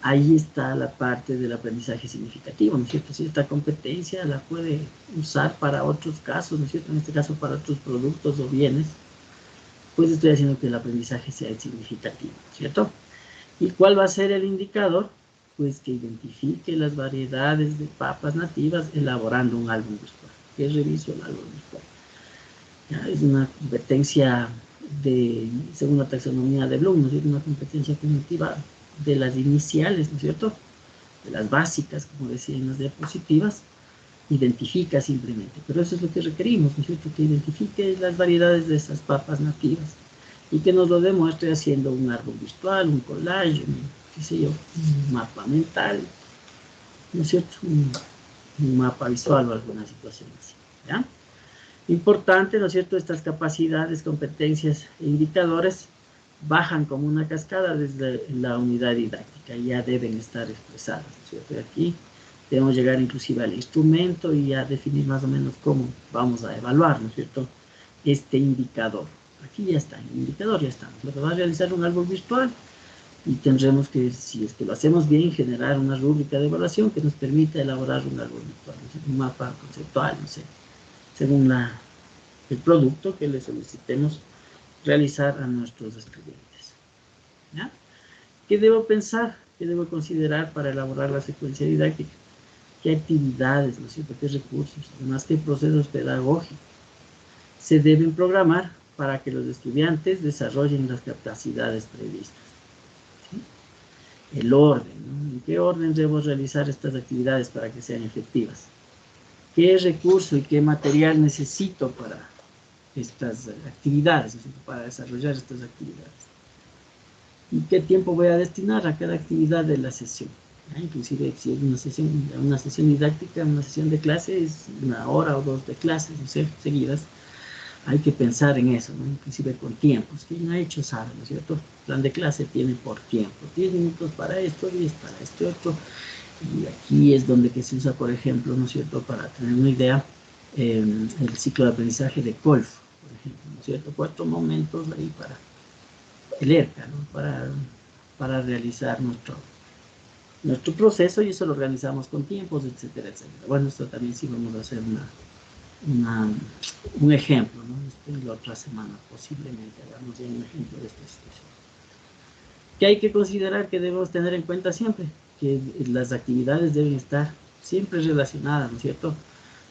Ahí está la parte del aprendizaje significativo, ¿no es cierto? Si esta competencia la puede usar para otros casos, ¿no es cierto?, en este caso para otros productos o bienes, pues estoy haciendo que el aprendizaje sea significativo, ¿no es cierto? ¿Y cuál va a ser el indicador? Pues que identifique las variedades de papas nativas elaborando un álbum virtual. ¿Qué reviso el álbum virtual? Ya, es una competencia según la taxonomía de Bloom, ¿no es cierto?, una competencia cognitiva de las iniciales, ¿no es cierto?, de las básicas, como decía en las diapositivas. Identifica simplemente, pero eso es lo que requerimos, ¿no es cierto?, que identifique las variedades de esas papas nativas y que nos lo demuestre haciendo un árbol virtual, un collage, qué sé yo, un mapa mental, ¿no es cierto?, un mapa visual o alguna situación así, ¿ya? Importante, ¿no es cierto?, estas capacidades, competencias e indicadores bajan como una cascada desde la unidad didáctica, ya deben estar expresadas, ¿no es cierto? Y aquí debemos llegar inclusive al instrumento y a definir más o menos cómo vamos a evaluar, ¿no es cierto?, este indicador. Aquí ya está, el indicador ya está. Lo que va a realizar un árbol virtual y tendremos que, si es que lo hacemos bien, generar una rúbrica de evaluación que nos permita elaborar un árbol virtual, ¿no es cierto?, un mapa conceptual, no sé, según el producto que le solicitemos realizar a nuestros estudiantes. ¿Ya? ¿Qué debo pensar? ¿Qué debo considerar para elaborar la secuencia didáctica? ¿Qué actividades, ¿no es cierto?, qué recursos, además qué procesos pedagógicos se deben programar para que los estudiantes desarrollen las capacidades previstas? ¿Sí? El orden, ¿no? ¿En qué orden debo realizar estas actividades para que sean efectivas? ¿Qué recurso y qué material necesito para estas actividades, ¿no es cierto?, para desarrollar estas actividades? ¿Y qué tiempo voy a destinar a cada actividad de la sesión? Inclusive si es una sesión didáctica, una sesión de clase, es 1 hora o 2 de clases, ¿no es cierto?, seguidas. Hay que pensar en eso, ¿no?, inclusive con tiempos. Quien ha hecho sabe, ¿no es cierto? El plan de clase tiene por tiempo, 10 minutos para esto, 10 para este otro. Y aquí es donde que se usa, por ejemplo, ¿no es cierto?, para tener una idea, el ciclo de aprendizaje de Kolff, por ejemplo, ¿no es cierto?, 4 momentos ahí para el ERCA, ¿no?, para realizar nuestro proceso, y eso lo organizamos con tiempos, etcétera, etcétera. Bueno, esto también sí vamos a hacer un ejemplo, ¿no? La otra semana posiblemente hagamos ya un ejemplo de esta situación. ¿Qué hay que considerar, que debemos tener en cuenta siempre? Que las actividades deben estar siempre relacionadas, ¿no es cierto?,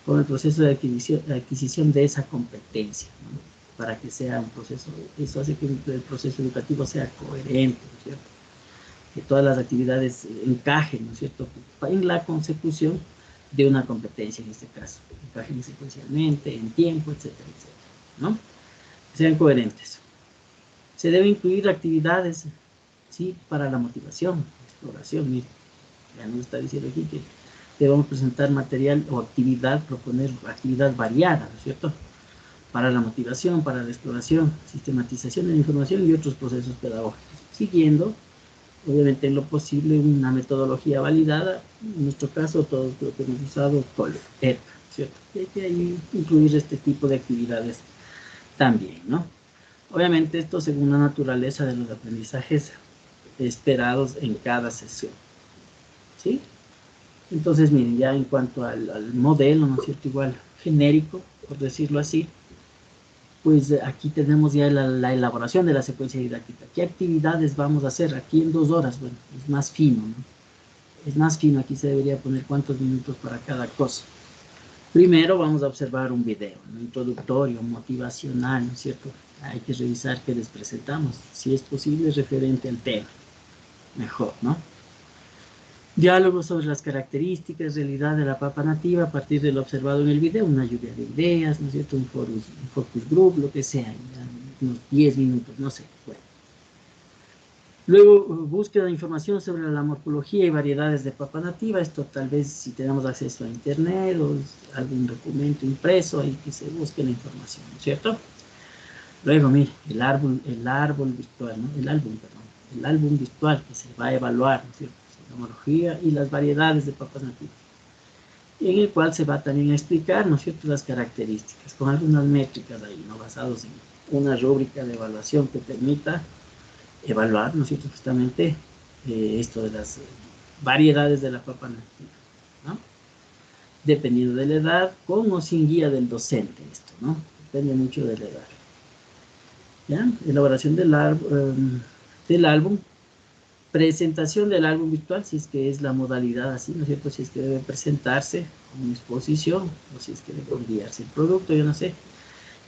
con el proceso de adquisición de esa competencia, ¿no?, para que sea un proceso. Eso hace que el proceso educativo sea coherente, ¿no es cierto?, que todas las actividades encajen, ¿no es cierto?, en la consecución de una competencia, en este caso, encajen secuencialmente, en tiempo, etcétera, etcétera, ¿no? Que sean coherentes. Se deben incluir actividades, ¿sí?, para la motivación, exploración. Mire, ya nos está diciendo aquí que debemos presentar material o actividad, proponer actividad variada, ¿no es cierto?, para la motivación, para la exploración, sistematización de la información y otros procesos pedagógicos, siguiendo, obviamente, en lo posible, una metodología validada. En nuestro caso, todos lo que hemos usado, ERCA, ¿cierto? Y hay que incluir este tipo de actividades también, ¿no? Obviamente, esto según la naturaleza de los aprendizajes esperados en cada sesión. ¿sí? Entonces, miren, ya en cuanto al modelo, ¿no es cierto? Igual genérico, por decirlo así, pues aquí tenemos ya la elaboración de la secuencia didáctica. ¿Qué actividades vamos a hacer aquí en 2 horas? Bueno, es más fino, ¿no? Es más fino, aquí se debería poner cuántos minutos para cada cosa. Primero vamos a observar un video, ¿no? Introductorio, motivacional, ¿no es cierto? Hay que revisar qué les presentamos, si es posible referente al tema, mejor, ¿no? Diálogo sobre las características, realidad de la papa nativa a partir de lo observado en el video, una lluvia de ideas, ¿no es cierto? Un focus group, lo que sea, unos 10 minutos, no sé. Bueno. Luego, búsqueda de información sobre la morfología y variedades de papa nativa. Esto tal vez si tenemos acceso a internet o algún documento impreso, ahí que se busque la información, ¿no es cierto? Luego, mire, el árbol virtual, ¿no? El álbum virtual que se va a evaluar, ¿no es cierto? La morfología y las variedades de papas nativas. Y en el cual se va también a explicar, ¿no es cierto?, las características, con algunas métricas ahí, ¿no?, basados en una rúbrica de evaluación que permita evaluar, ¿no es cierto?, justamente esto de las variedades de la papa nativa, ¿no? Dependiendo de la edad, con o sin guía del docente, esto, ¿no? Depende mucho de la edad. ¿Ya? Elaboración del álbum, presentación del álbum virtual, si es que es la modalidad así, ¿no es cierto?, si es que debe presentarse una exposición, o si es que debe enviarse el producto, yo no sé,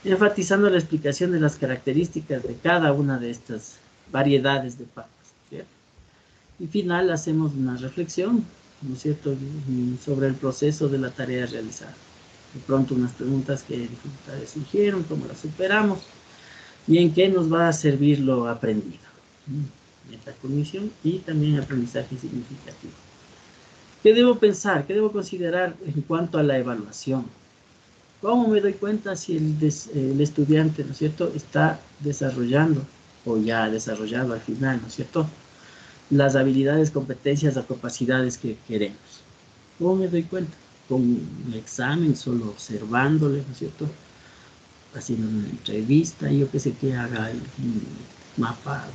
enfatizando la explicación de las características de cada una de estas variedades de papas, ¿cierto? Y final hacemos una reflexión, ¿no es cierto?, sobre el proceso de la tarea realizada. De pronto unas preguntas, qué dificultades surgieron, cómo las superamos, y en qué nos va a servir lo aprendido. Metacognición y también aprendizaje significativo. ¿Qué debo pensar? ¿Qué debo considerar en cuanto a la evaluación? ¿Cómo me doy cuenta si el estudiante, ¿no es cierto?, está desarrollando o ya ha desarrollado al final, ¿no es cierto?, las habilidades, competencias o capacidades que queremos? ¿Cómo me doy cuenta? Con un examen, solo observándole, ¿no es cierto?, haciendo una entrevista, yo que sé, que haga un mapa,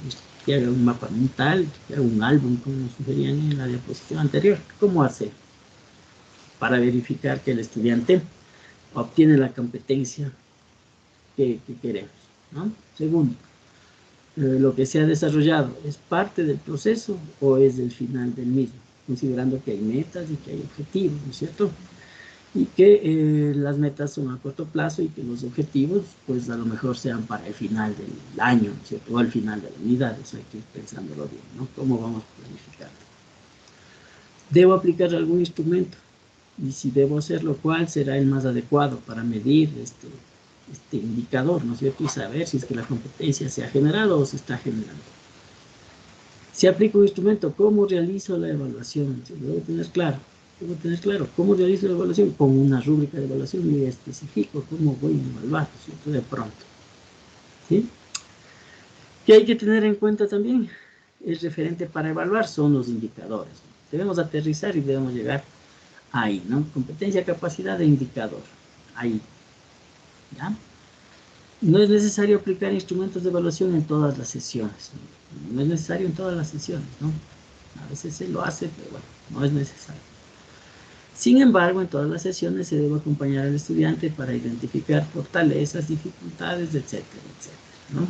que haga un mapa mental, que haga un álbum, como nos sugerían en la diapositiva anterior. ¿Cómo hacer para verificar que el estudiante obtiene la competencia que queremos, ¿no? Segundo, lo que se ha desarrollado, ¿es parte del proceso o es el final del mismo? Considerando que hay metas y que hay objetivos, ¿no es cierto?, y que las metas son a corto plazo y que los objetivos, pues a lo mejor sean para el final del año, ¿no es cierto?, o al final de la unidad. Eso hay que ir pensándolo bien, ¿no? ¿Cómo vamos planificando? ¿Debo aplicar algún instrumento? Y si debo hacerlo, ¿cuál será el más adecuado para medir este indicador, ¿no es cierto?, y saber si es que la competencia se ha generado o se está generando. Si aplico un instrumento, ¿cómo realizo la evaluación? Lo debo tener claro. Debo tener claro cómo realizo la evaluación, con una rúbrica de evaluación muy específica, cómo voy a evaluar, ¿cierto?, de pronto. ¿Sí? ¿Qué hay que tener en cuenta también? El referente para evaluar son los indicadores. Debemos aterrizar y debemos llegar ahí, ¿no? Competencia, capacidad e indicador. Ahí. ¿Ya? No es necesario aplicar instrumentos de evaluación en todas las sesiones. No es necesario en todas las sesiones, ¿no? A veces se lo hace, pero bueno, no es necesario. Sin embargo, en todas las sesiones se debe acompañar al estudiante para identificar fortalezas, dificultades, etcétera, etcétera, ¿no?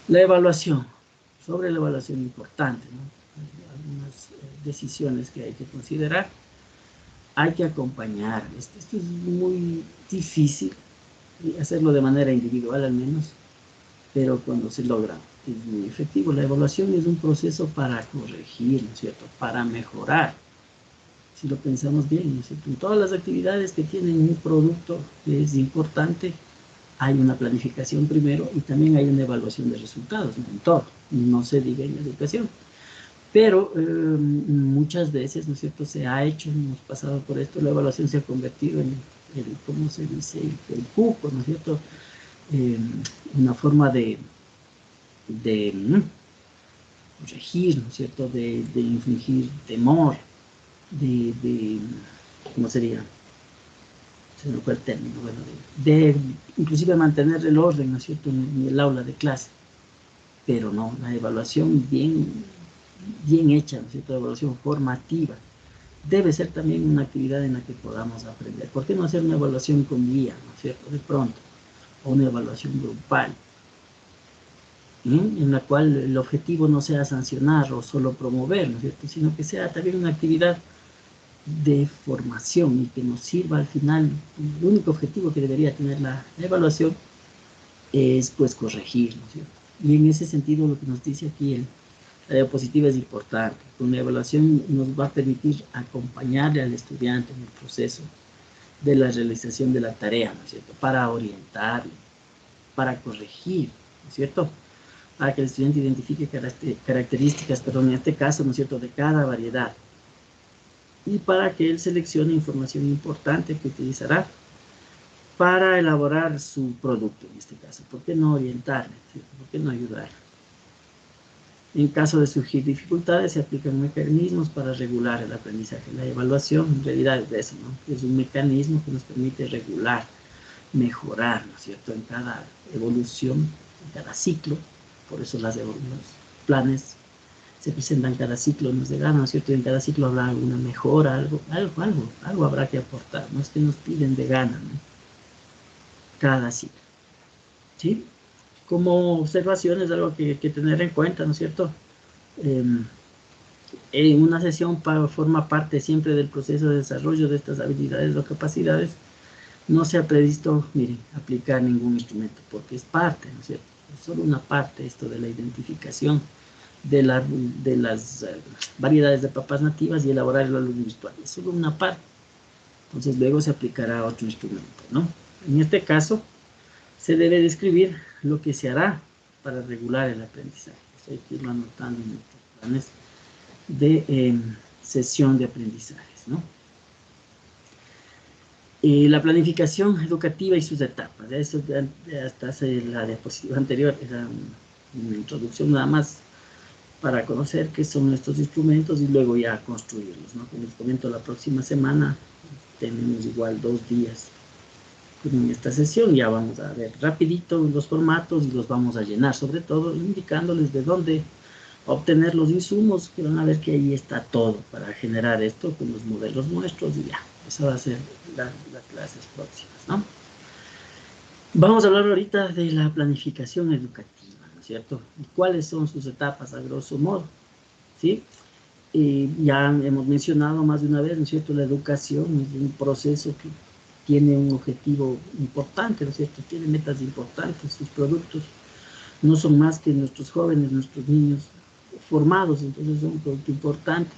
La evaluación. Sobre la evaluación importante, ¿no? Hay algunas decisiones que hay que considerar. Hay que acompañar. Esto es muy difícil, hacerlo de manera individual al menos, pero cuando se logra es muy efectivo. La evaluación es un proceso para corregir, ¿no es cierto?, para mejorar. Si lo pensamos bien, ¿no es cierto?, en todas las actividades que tienen un producto que es importante, hay una planificación primero y también hay una evaluación de resultados, ¿no?, en todo, no se diga en educación. Pero muchas veces, ¿no es cierto?, se ha hecho, hemos pasado por esto, la evaluación se ha convertido en ¿cómo se dice?, el cuco, ¿no es cierto?, una forma de corregir, ¿no es cierto?, de infligir temor, ¿cómo sería? Se me fue el término, bueno, de inclusive mantener el orden, ¿no es cierto?, en el aula de clase. pero no, la evaluación bien hecha, ¿no es cierto? La evaluación formativa debe ser también una actividad en la que podamos aprender. ¿Por qué no hacer una evaluación con guía, ¿no es cierto? De pronto, o una evaluación grupal, en la cual el objetivo no sea sancionar o solo promover, ¿no es cierto? Sino que sea también una actividad de formación y que nos sirva al final. El único objetivo que debería tener la evaluación es pues corregir, ¿no es cierto? Y en ese sentido lo que nos dice aquí la diapositiva es importante. Con la evaluación nos va a permitir acompañarle al estudiante en el proceso de la realización de la tarea, ¿no es cierto? Para orientarle, para corregir, ¿no es cierto? Para que el estudiante identifique características, perdón, en este caso, ¿no es cierto?, de cada variedad. Y para que él seleccione información importante que utilizará para elaborar su producto, en este caso. ¿Por qué no orientarle? ¿Cierto? ¿Por qué no ayudarle? En caso de surgir dificultades, se aplican mecanismos para regular el aprendizaje. La evaluación, en realidad, es de eso, ¿no? Es un mecanismo que nos permite regular, mejorar, ¿no es cierto?, en cada evolución, en cada ciclo. Por eso los planes se presentan cada ciclo, nos llegan, ¿no es cierto? Y en cada ciclo habrá alguna mejora, algo habrá que aportar. No es que nos piden de gana, ¿no? Cada ciclo, ¿sí? Como observaciones, algo que tener en cuenta, ¿no es cierto? En una sesión forma parte siempre del proceso de desarrollo de estas habilidades o capacidades. No se ha previsto, miren, aplicar ningún instrumento, porque es parte, ¿no es cierto? Es solo una parte esto de la identificación de las variedades de papas nativas y elaborar el álbum virtual. Es solo una parte. Entonces luego se aplicará otro instrumento, ¿no? En este caso, se debe describir lo que se hará para regular el aprendizaje. Eso hay que irlo anotando en nuestros planes de sesión de aprendizajes, ¿no? La planificación educativa y sus etapas. Eso hasta la diapositiva anterior era una introducción nada más para conocer qué son estos instrumentos y luego ya construirlos, ¿no? Como les comento, la próxima semana tenemos igual 2 días en esta sesión. Ya vamos a ver rapidito los formatos y los vamos a llenar, sobre todo indicándoles de dónde obtener los insumos, que van a ver que ahí está todo para generar esto con los modelos nuestros y ya. Esa va a ser las clases próximas, ¿no? Vamos a hablar ahorita de la planificación educativa, ¿no es cierto? ¿Y cuáles son sus etapas a grosso modo? ¿Sí? Ya hemos mencionado más de una vez, ¿no es cierto? La educación es un proceso que tiene un objetivo importante, ¿no es cierto? Tiene metas importantes, sus productos no son más que nuestros jóvenes, nuestros niños formados, entonces es un producto importante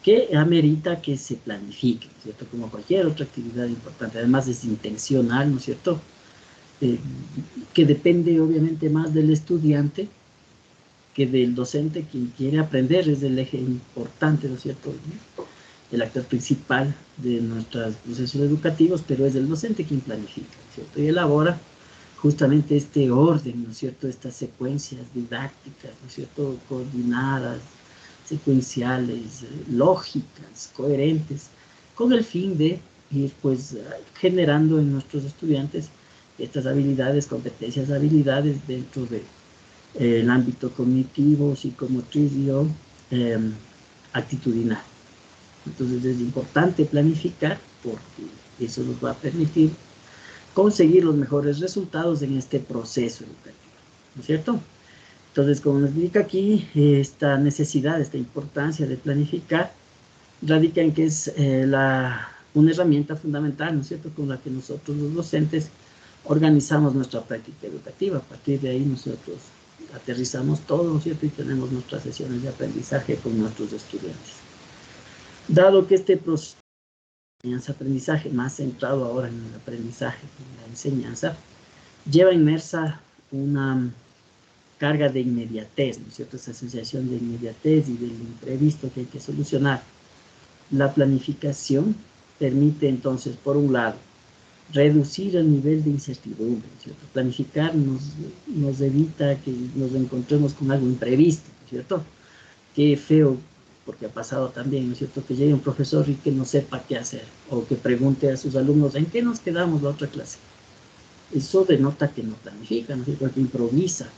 que amerita que se planifique, ¿no es cierto? Como cualquier otra actividad importante, además es intencional, ¿no es cierto? Que depende obviamente más del estudiante que del docente. Quien quiere aprender es el eje importante, ¿no es cierto?, el actor principal de nuestros procesos educativos, pero es el docente quien planifica, ¿no es cierto?, y elabora justamente este orden, ¿no es cierto?, estas secuencias didácticas, ¿no es cierto?, coordinadas, secuenciales, lógicas, coherentes, con el fin de ir pues generando en nuestros estudiantes estas habilidades, competencias, habilidades dentro del ámbito cognitivo, psicomotriz y actitudinal. Entonces es importante planificar porque eso nos va a permitir conseguir los mejores resultados en este proceso educativo, ¿no es cierto? Entonces, como nos indica aquí, esta necesidad, esta importancia de planificar radica en que es una herramienta fundamental, ¿no es cierto?, con la que nosotros los docentes organizamos nuestra práctica educativa. A partir de ahí nosotros aterrizamos todo, ¿no es cierto?, y tenemos nuestras sesiones de aprendizaje con nuestros estudiantes. Dado que este proceso de enseñanza-aprendizaje, más centrado ahora en el aprendizaje, en la enseñanza, lleva inmersa una carga de inmediatez, ¿no es cierto?, esa sensación de inmediatez y del imprevisto que hay que solucionar. La planificación permite entonces, por un lado, reducir el nivel de incertidumbre, ¿no es cierto? Planificar nos evita que nos encontremos con algo imprevisto, ¿no es cierto? Qué feo, porque ha pasado también, ¿no es cierto?, que llegue un profesor y que no sepa qué hacer, o que pregunte a sus alumnos, ¿en qué nos quedamos la otra clase? Eso denota que no planifica, ¿no es cierto?, que improvisa.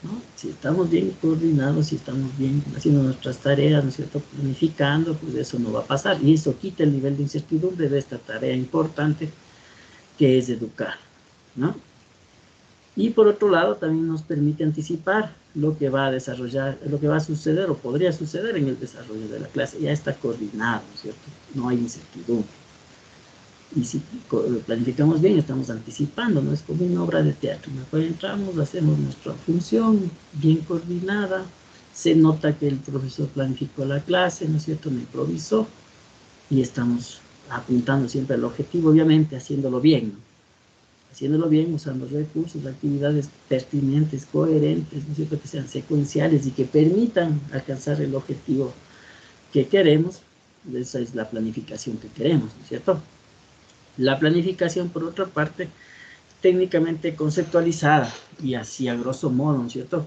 ¿no? Si estamos bien coordinados, si estamos bien haciendo nuestras tareas, ¿no es cierto?, planificando, pues eso no va a pasar. Y eso quita el nivel de incertidumbre de esta tarea importante que es educar, ¿no? Y por otro lado, también nos permite anticipar lo que va a desarrollar, lo que va a suceder o podría suceder en el desarrollo de la clase. Ya está coordinado, ¿no es cierto? No hay incertidumbre. Y si planificamos bien, estamos anticipando, no es como una obra de teatro. Mejor entramos, hacemos nuestra función bien coordinada, se nota que el profesor planificó la clase, ¿no es cierto?, no improvisó, y estamos apuntando siempre al objetivo, obviamente haciéndolo bien, ¿no? Haciéndolo bien, usando recursos, actividades pertinentes, coherentes, ¿no es cierto?, que sean secuenciales y que permitan alcanzar el objetivo que queremos. Esa es la planificación que queremos, ¿no es cierto? La planificación, por otra parte, técnicamente conceptualizada y así a grosso modo, ¿no es cierto?,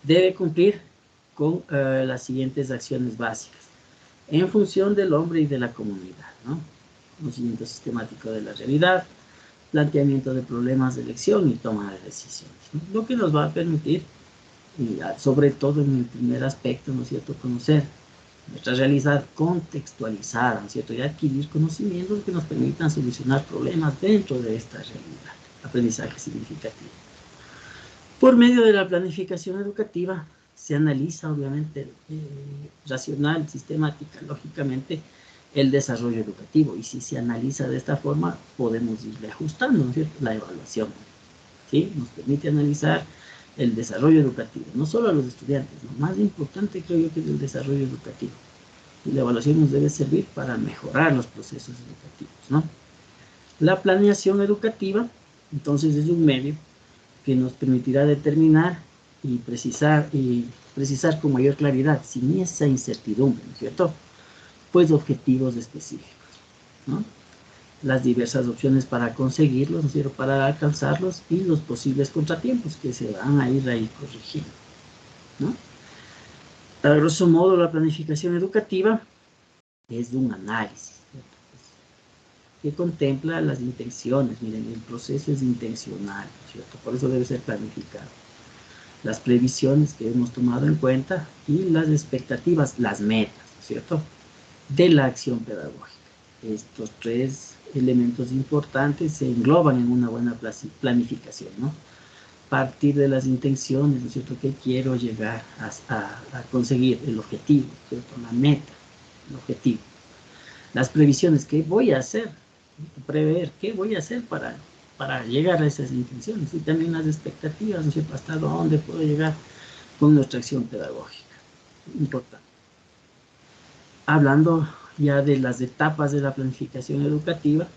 debe cumplir con las siguientes acciones básicas en función del hombre y de la comunidad, ¿no? Conocimiento sistemático de la realidad, planteamiento de problemas de elección y toma de decisiones, ¿no? Lo que nos va a permitir, y sobre todo en el primer aspecto, ¿no es cierto?, conocer nuestra realidad contextualizada, ¿no es cierto?, y adquirir conocimientos que nos permitan solucionar problemas dentro de esta realidad. Aprendizaje significativo. Por medio de la planificación educativa se analiza, obviamente, racional, sistemática, lógicamente, el desarrollo educativo. Y si se analiza de esta forma, podemos irle ajustando, ¿no es cierto?, la evaluación, ¿sí? Nos permite analizar el desarrollo educativo, no solo a los estudiantes. Lo más importante, creo yo, que es el desarrollo educativo. Y la evaluación nos debe servir para mejorar los procesos educativos, ¿no? La planeación educativa, entonces, es un medio que nos permitirá determinar y precisar con mayor claridad, sin esa incertidumbre, ¿no es cierto?, pues objetivos específicos, ¿no? Las diversas opciones para conseguirlos, ¿no es cierto?, para alcanzarlos, y los posibles contratiempos que se van a ir ahí corrigiendo, ¿no? A grosso modo, la planificación educativa es un análisis, ¿cierto?, que contempla las intenciones. Miren, el proceso es intencional, ¿no es cierto?, por eso debe ser planificado. Las previsiones que hemos tomado en cuenta y las expectativas, las metas, ¿no es cierto?, de la acción pedagógica. Estos tres elementos importantes se engloban en una buena planificación, ¿no? Partir de las intenciones, ¿no es cierto?, que quiero llegar a conseguir, el objetivo, ¿no es cierto?, la meta, el objetivo. Las previsiones, ¿qué voy a hacer? Prever, ¿qué voy a hacer para llegar a esas intenciones? Y también las expectativas, ¿no es cierto?, hasta dónde puedo llegar con nuestra acción pedagógica. Importante. Hablando ya de las etapas de la planificación educativa,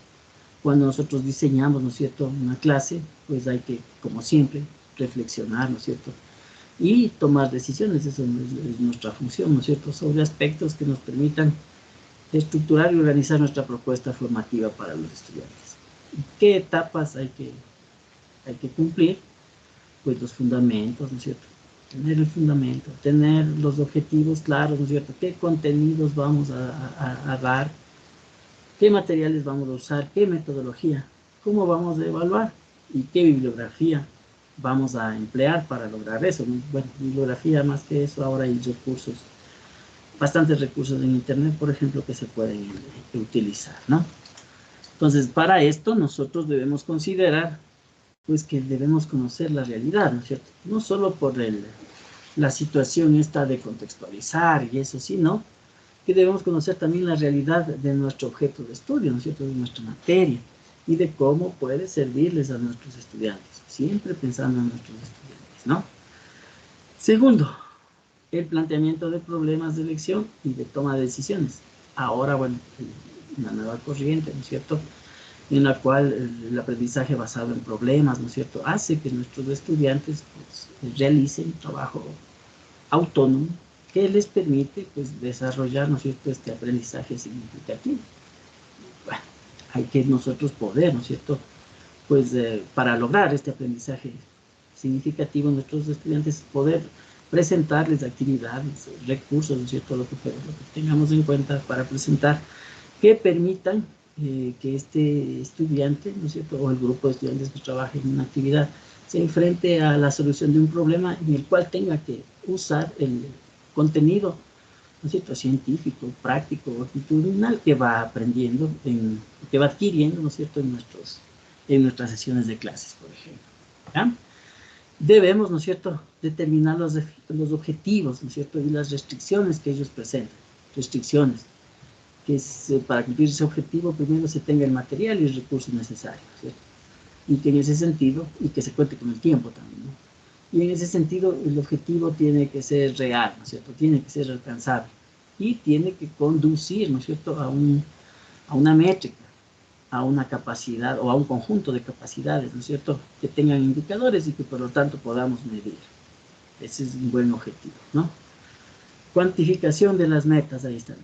cuando nosotros diseñamos, ¿no es cierto?, una clase, pues hay que, como siempre, reflexionar, ¿no es cierto?, y tomar decisiones. Eso es nuestra función, ¿no es cierto?, sobre aspectos que nos permitan estructurar y organizar nuestra propuesta formativa para los estudiantes. ¿Qué etapas hay que cumplir? Pues los fundamentos, ¿no es cierto?, tener el fundamento, tener los objetivos claros, ¿no es cierto?, qué contenidos vamos a dar, qué materiales vamos a usar, qué metodología, cómo vamos a evaluar y qué bibliografía vamos a emplear para lograr eso, ¿no? Bueno, bibliografía, más que eso, ahora hay recursos, bastantes recursos en internet, por ejemplo, que se pueden utilizar, ¿no? Entonces, para esto nosotros debemos considerar, pues, que debemos conocer la realidad, ¿no es cierto?, no solo por la situación esta de contextualizar y eso, sino que debemos conocer también la realidad de nuestro objeto de estudio, ¿no es cierto?, de nuestra materia, y de cómo puede servirles a nuestros estudiantes, siempre pensando en nuestros estudiantes, ¿no? Segundo, el planteamiento de problemas de elección y de toma de decisiones. Ahora, bueno, una nueva corriente, ¿no es cierto?, en la cual el aprendizaje basado en problemas, ¿no es cierto?, hace que nuestros estudiantes, pues, realicen trabajo autónomo que les permite, pues, desarrollar, ¿no es cierto?, este aprendizaje significativo. Bueno, hay que nosotros poder, ¿no es cierto?, pues, para lograr este aprendizaje significativo, nuestros estudiantes poder presentarles actividades, recursos, ¿no es cierto?, lo que tengamos en cuenta para presentar, que permitan que este estudiante, ¿no es cierto?, o el grupo de estudiantes que trabajen en una actividad se enfrente a la solución de un problema en el cual tenga que usar el contenido, ¿no es cierto?, científico, práctico, actitudinal que va aprendiendo, que va adquiriendo, ¿no es cierto?, en nuestras sesiones de clases, por ejemplo. ¿Ya? Debemos, ¿no es cierto?, determinar los objetivos, ¿no es cierto?, y las restricciones que ellos presentan. Restricciones, que para cumplir ese objetivo primero se tenga el material y el recurso necesario, ¿cierto? Y que en ese sentido, y que se cuente con el tiempo también, ¿no? Y en ese sentido el objetivo tiene que ser real, ¿no es cierto?, tiene que ser alcanzable y tiene que conducir, ¿no es cierto?, a una métrica, a una capacidad o a un conjunto de capacidades, ¿no es cierto?, que tengan indicadores y que por lo tanto podamos medir. Ese es un buen objetivo, ¿no? Cuantificación de las metas, ahí está.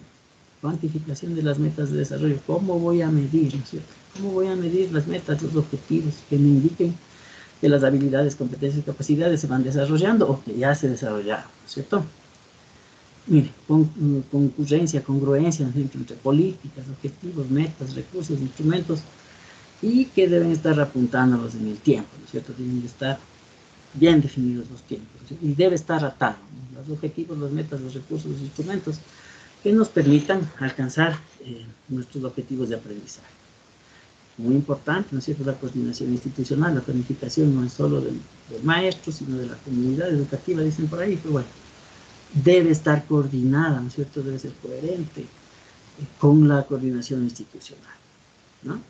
Cuantificación de las metas de desarrollo. ¿Cómo voy a medir, ¿no es cierto? ¿Cómo voy a medir las metas, los objetivos que me indiquen que las habilidades, competencias y capacidades se van desarrollando o que ya se desarrollaron, ¿no es cierto? Mire, concurrencia, congruencia, ¿no es cierto?, entre políticas, objetivos, metas, recursos, instrumentos, y que deben estar apuntándolos en el tiempo, ¿no es cierto? Tienen que estar bien definidos los tiempos, ¿no es cierto? Y debe estar atado, ¿no?, los objetivos, las metas, los recursos, los instrumentos que nos permitan alcanzar nuestros objetivos de aprendizaje. Muy importante, ¿no es cierto?, la coordinación institucional, la planificación no es solo del maestro, sino de la comunidad educativa, dicen por ahí, pero bueno, debe estar coordinada, ¿no es cierto?, debe ser coherente con la coordinación institucional, ¿no?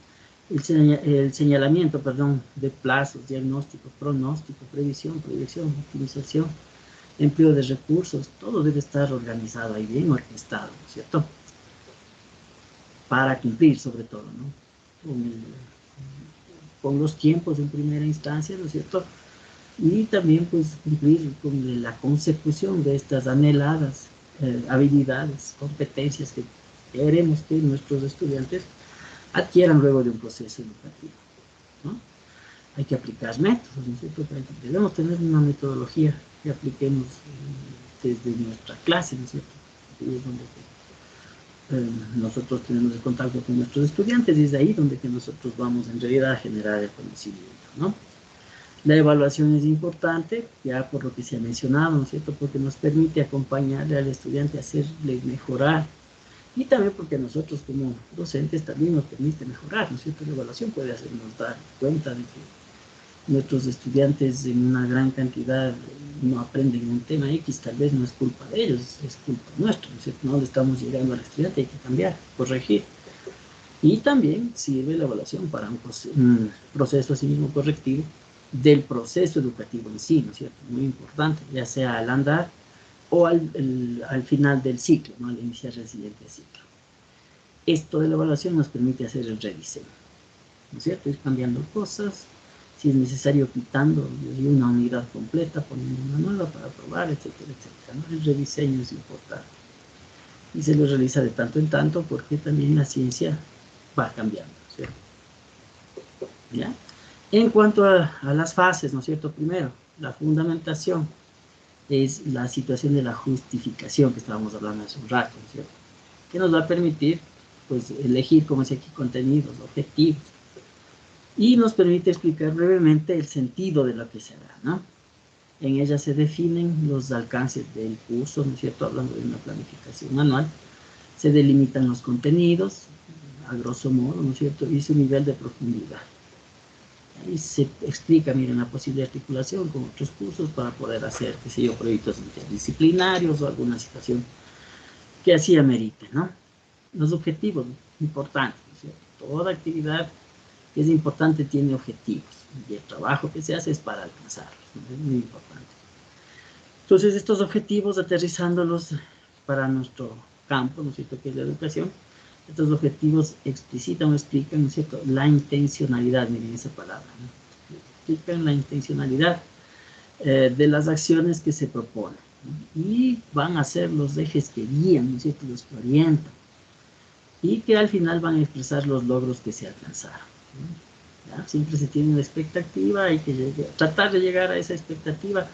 El señalamiento, perdón, de plazos, diagnóstico, pronóstico, previsión, proyección, optimización, empleo de recursos, todo debe estar organizado y bien orquestado, ¿no es cierto?, para cumplir sobre todo, ¿no?, con los tiempos en primera instancia, ¿no es cierto?, y también pues cumplir con la consecución de estas anheladas habilidades, competencias que queremos que nuestros estudiantes adquieran luego de un proceso educativo, ¿no? Hay que aplicar métodos, ¿no es cierto?, debemos tener una metodología que apliquemos desde nuestra clase, ¿no es cierto?, y es donde nosotros tenemos el contacto con nuestros estudiantes y es de ahí donde que nosotros vamos en realidad a generar el conocimiento, ¿no? La evaluación es importante, ya por lo que se ha mencionado, ¿no es cierto?, porque nos permite acompañarle al estudiante a hacerle mejorar y también porque nosotros como docentes también nos permite mejorar, ¿no es cierto? La evaluación puede hacernos dar cuenta de que nuestros estudiantes en una gran cantidad no aprenden un tema X, tal vez no es culpa de ellos, es culpa nuestra, ¿no es cierto? No le estamos llegando al estudiante, hay que cambiar, corregir. Y también sirve la evaluación para un proceso así mismo correctivo del proceso educativo en sí, ¿no es cierto? Muy importante, ya sea al andar o al final del ciclo, ¿no?, al iniciar el siguiente ciclo. Esto de la evaluación nos permite hacer el rediseño, ¿no es cierto?, ir cambiando cosas, si es necesario quitando una unidad completa, poniendo una nueva para probar, etcétera, etcétera, ¿no? El rediseño es importante y se lo realiza de tanto en tanto porque también la ciencia va cambiando, ¿cierto? ¿Ya? En cuanto a las fases, ¿no es cierto?, primero, la fundamentación es la situación de la justificación que estábamos hablando hace un rato, ¿no es cierto?, que nos va a permitir, pues, elegir, como decía aquí, contenidos, objetivos, y nos permite explicar brevemente el sentido de lo que se hará, ¿no? En ella se definen los alcances del curso, ¿no es cierto?, hablando de una planificación anual, se delimitan los contenidos, a grosso modo, ¿no es cierto?, y su nivel de profundidad. Ahí se explica, miren, la posible articulación con otros cursos para poder hacer, qué sé yo, proyectos interdisciplinarios o alguna situación que así amerite, ¿no? Los objetivos, importantes, ¿no es cierto? Toda actividad que es importante tiene objetivos y el trabajo que se hace es para alcanzarlos, ¿no? Es muy importante. Entonces, estos objetivos, aterrizándolos para nuestro campo, ¿no es cierto?, que es la educación, estos objetivos explicitan o explican, ¿no es cierto?, la intencionalidad, miren esa palabra, ¿no? Explican la intencionalidad de las acciones que se proponen, ¿no?, y van a ser los ejes que guían, ¿no es cierto?, los que orientan, y que al final van a expresar los logros que se alcanzaron, ¿no? ¿Ya? Siempre se tiene una expectativa, hay que tratar de llegar a esa expectativa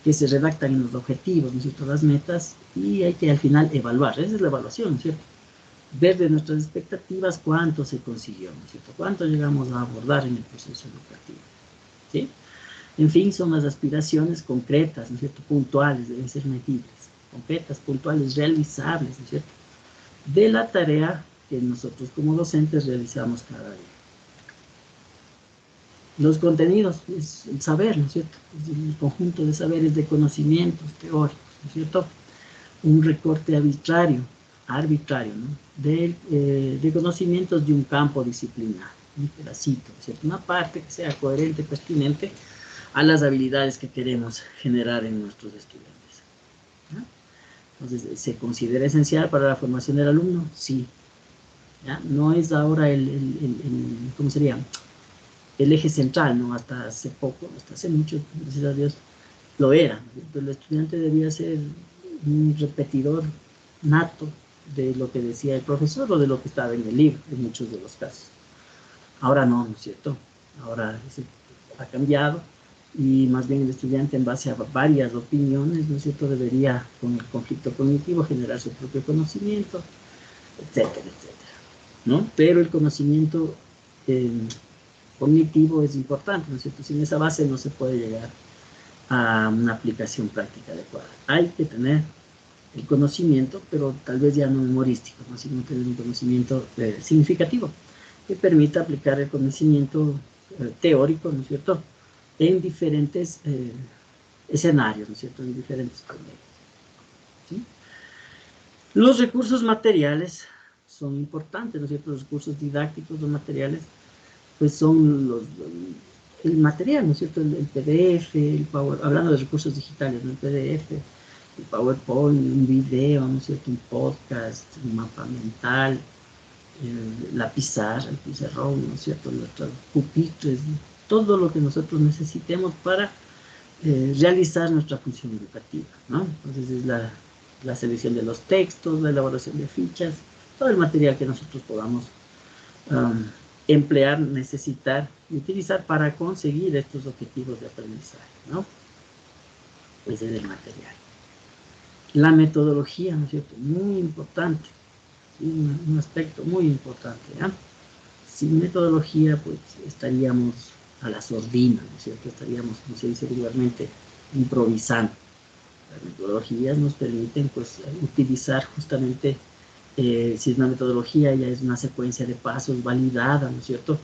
que se redactan en los objetivos, ¿no es cierto?, las metas, y hay que al final evaluar, esa es la evaluación, ¿no es cierto?, ver de nuestras expectativas cuánto se consiguió, ¿no es cierto?, cuánto llegamos a abordar en el proceso educativo, ¿sí? En fin, son las aspiraciones concretas, ¿no es cierto? Puntuales, deben ser medibles, concretas, puntuales, realizables, ¿no es cierto? De la tarea que nosotros como docentes realizamos cada día. Los contenidos, es el saber, ¿no es cierto? Es el conjunto de saberes, de conocimientos teóricos, ¿no es cierto? Un recorte arbitrario, ¿no? De conocimientos de un campo disciplinar, un pedacito, ¿no es cierto? Una parte que sea coherente, pertinente a las habilidades que queremos generar en nuestros estudiantes, ¿ya? Entonces, ¿se considera esencial para la formación del alumno? Sí. ¿Ya? No es ahora ¿cómo sería? El eje central, ¿no? Hasta hace poco, hasta hace mucho, gracias a Dios, lo era. El estudiante debía ser un repetidor nato de lo que decía el profesor o de lo que estaba en el libro, en muchos de los casos. Ahora no, ¿no es cierto? Ahora ha cambiado y más bien el estudiante, en base a varias opiniones, ¿no es cierto?, debería, con el conflicto cognitivo, generar su propio conocimiento, etcétera, etcétera, ¿no? Pero el conocimiento cognitivo es importante, ¿no es cierto? Sin esa base no se puede llegar a una aplicación práctica adecuada. Hay que tener el conocimiento, pero tal vez ya no memorístico, ¿no? Sino tener un conocimiento significativo que permita aplicar el conocimiento teórico, ¿no es cierto?, en diferentes escenarios, ¿no es cierto?, en diferentes contextos, ¿sí? Los recursos materiales son importantes, ¿no es cierto? Los recursos didácticos, los materiales, pues son el material, ¿no es cierto? El PDF, el Power, hablando de recursos digitales, ¿no? El PDF, el PowerPoint, un video, ¿no es cierto? Un podcast, un mapa mental, la pizarra, el pizarrón, ¿no es cierto? Nuestros pupitres, todo lo que nosotros necesitemos para realizar nuestra función educativa, ¿no? Entonces es la selección de los textos, la elaboración de fichas, todo el material que nosotros podamos emplear, necesitar y utilizar para conseguir estos objetivos de aprendizaje, ¿no? Ese es el material. La metodología, ¿no es cierto? Muy importante, ¿sí? Un aspecto muy importante, ¿ya? Sin metodología, pues estaríamos a la sordina, ¿no es cierto? Estaríamos, como se dice vulgarmente, improvisando. Las metodologías nos permiten, pues, utilizar justamente, si es una metodología, ya es una secuencia de pasos validada, ¿no es cierto?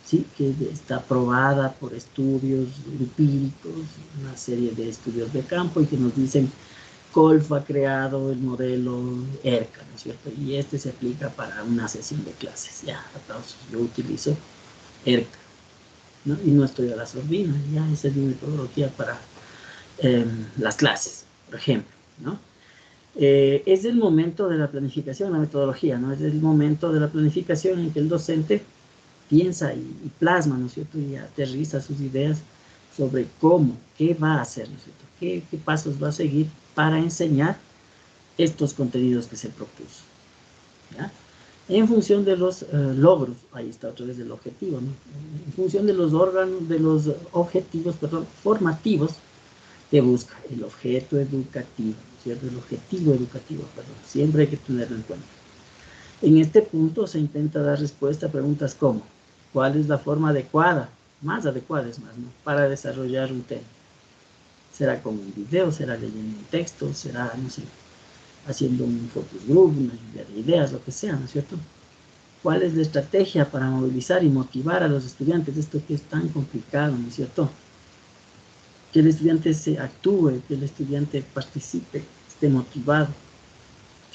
Sí, que está aprobada por estudios empíricos, una serie de estudios de campo, y que nos dicen, Kolff ha creado el modelo ERCA, ¿no es cierto? Y este se aplica para una sesión de clases. Ya, aplausos, yo utilizo ERCA, ¿no? Y no estoy a la sordina, ya esa es mi metodología para las clases, por ejemplo, ¿no? Es el momento de la planificación, la metodología, ¿no? Es el momento de la planificación en que el docente piensa y plasma, ¿no es cierto? Y aterriza sus ideas sobre cómo, qué va a hacer, ¿no es cierto? ¿Qué pasos va a seguir para enseñar estos contenidos que se propuso, ¿ya? En función de los logros, ahí está otra vez el objetivo, ¿no? En función de los órganos, de los objetivos, perdón, formativos, que busca el objeto educativo, ¿no es cierto? El objetivo educativo, perdón, siempre hay que tenerlo en cuenta. En este punto se intenta dar respuesta a preguntas como, ¿cuál es la forma adecuada? Más adecuada es más, ¿no? Para desarrollar un tema. ¿Será con un video? ¿Será leyendo un texto? ¿Será, no sé, haciendo un focus group, una lluvia de ideas, lo que sea, ¿no es cierto? ¿Cuál es la estrategia para movilizar y motivar a los estudiantes? Esto que es tan complicado, ¿no es cierto? Que el estudiante se actúe, que el estudiante participe, esté motivado,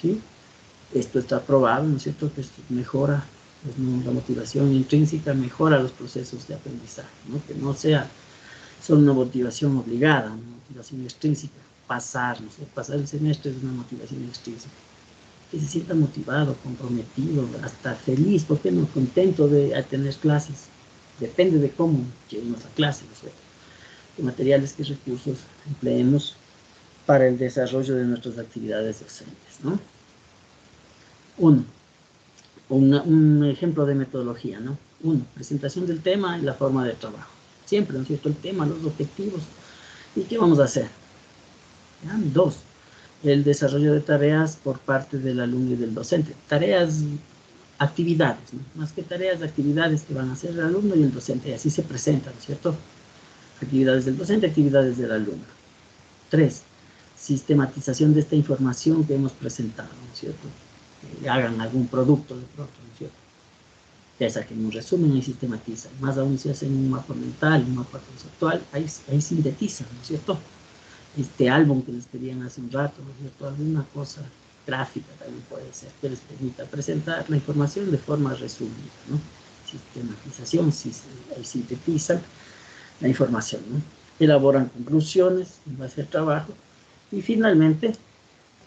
¿sí? Esto está probado, ¿no es cierto? Que esto mejora, pues, ¿no? La motivación intrínseca mejora los procesos de aprendizaje, ¿no? Que no sea solo una motivación obligada, una motivación extrínseca. Pasar, ¿no sé? Pasar el semestre es una motivación extrínseca. Que se sienta motivado, comprometido, hasta feliz, ¿por qué no? Contento de tener clases. Depende de cómo lleguemos a clase, ¿no es cierto? Qué materiales, qué recursos empleemos para el desarrollo de nuestras actividades docentes, ¿no? Un ejemplo de metodología, ¿no? 1, presentación del tema y la forma de trabajo. Siempre, ¿no es cierto? El tema, los objetivos. ¿Y qué vamos a hacer? ¿Ya? 2, el desarrollo de tareas por parte del alumno y del docente. Tareas, actividades, ¿no? Más que tareas, actividades que van a hacer el alumno y el docente. Y así se presenta, ¿no es cierto? Actividades del docente, actividades del alumno. 3. Sistematización de esta información que hemos presentado, ¿no es cierto? Que hagan algún producto de pronto, ¿no es cierto? Ya saquen un resumen y sistematizan. Más aún si hacen un mapa mental, un mapa conceptual, ahí sintetizan, ¿no es cierto? Este álbum que les pedían hace un rato, ¿no es cierto? Alguna cosa gráfica también puede ser, que les permita presentar la información de forma resumida, ¿no? Sistematización, sintetizan la información, ¿no? Elaboran conclusiones en base al trabajo y finalmente,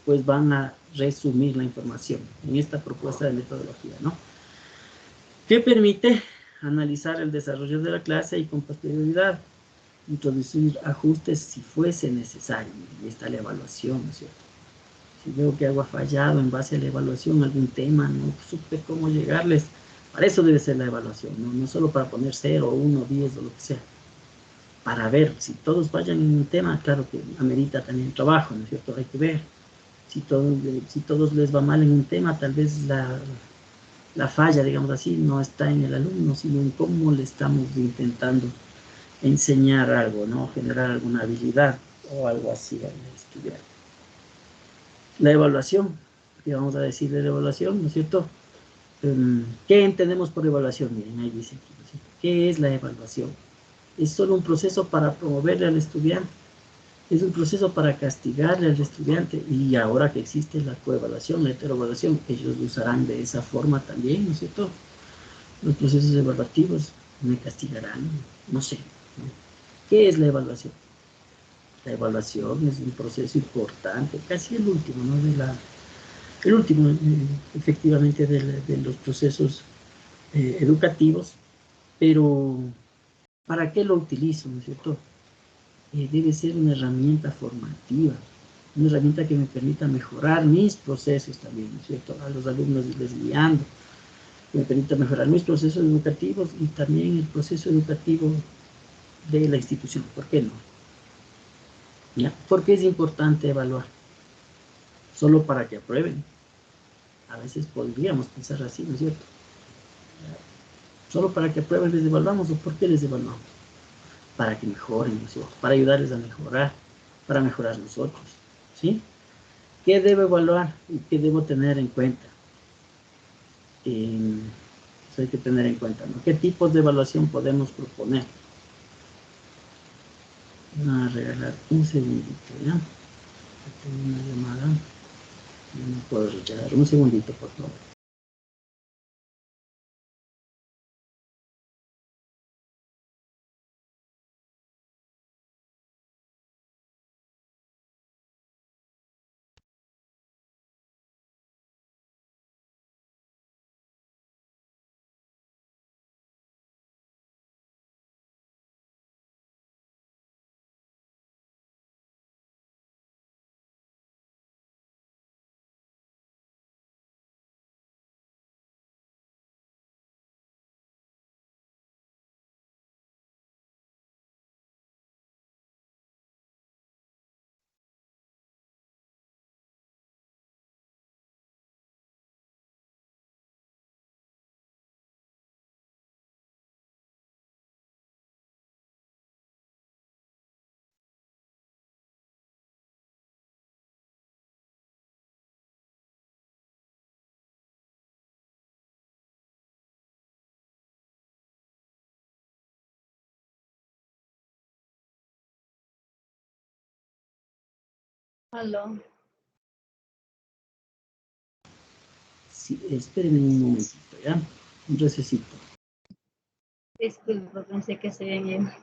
pues van a resumir la información en esta propuesta de metodología, ¿no? Que permite analizar el desarrollo de la clase y con posterioridad introducir ajustes si fuese necesario. Y está la evaluación, ¿no es cierto? Si veo que algo ha fallado en base a la evaluación, algún tema, no supe cómo llegarles, para eso debe ser la evaluación, ¿no? No solo para poner 0, 1, 10 o lo que sea. Para ver si todos vayan en un tema, claro que amerita también trabajo, ¿no es cierto? Hay que ver. Si todos les va mal en un tema, tal vez la falla, digamos así, no está en el alumno, sino en cómo le estamos intentando enseñar algo, ¿no? Generar alguna habilidad o algo así al estudiante. La evaluación, ¿qué vamos a decir de la evaluación, no es cierto? ¿Qué entendemos por evaluación? Miren, ahí dice aquí, ¿no es cierto? ¿Qué es la evaluación? Es solo un proceso para promoverle al estudiante, es un proceso para castigarle al estudiante, y ahora que existe la coevaluación, la heteroevaluación, ellos lo usarán de esa forma también, ¿no es cierto? Los procesos evaluativos me castigarán, no sé, ¿no? ¿Qué es la evaluación? La evaluación es un proceso importante, casi el último, ¿no? El último, efectivamente, de los procesos educativos, pero ¿para qué lo utilizo, no es cierto? Debe ser una herramienta formativa, una herramienta que me permita mejorar mis procesos también, ¿no es cierto? A los alumnos les guiando, que me permita mejorar mis procesos educativos y también el proceso educativo de la institución. ¿Por qué no? ¿Ya? ¿Por qué es importante evaluar? Solo para que aprueben. A veces podríamos pensar así, ¿no es cierto? Solo para que aprueben les evaluamos, ¿o por qué les evaluamos? Para que mejoren, ¿no es cierto? Para ayudarles a mejorar, para mejorar nosotros, ¿sí? ¿Qué debo evaluar y qué debo tener en cuenta? Eso hay que tener en cuenta, ¿no? ¿Qué tipos de evaluación podemos proponer? Voy a regalar un segundito, ¿ya? Tengo una llamada, no puedo retirar, un segundito, por favor. Aló. Sí, espérenme un momentito, ¿ya? Un recesito. Disculpa, pensé que se venía.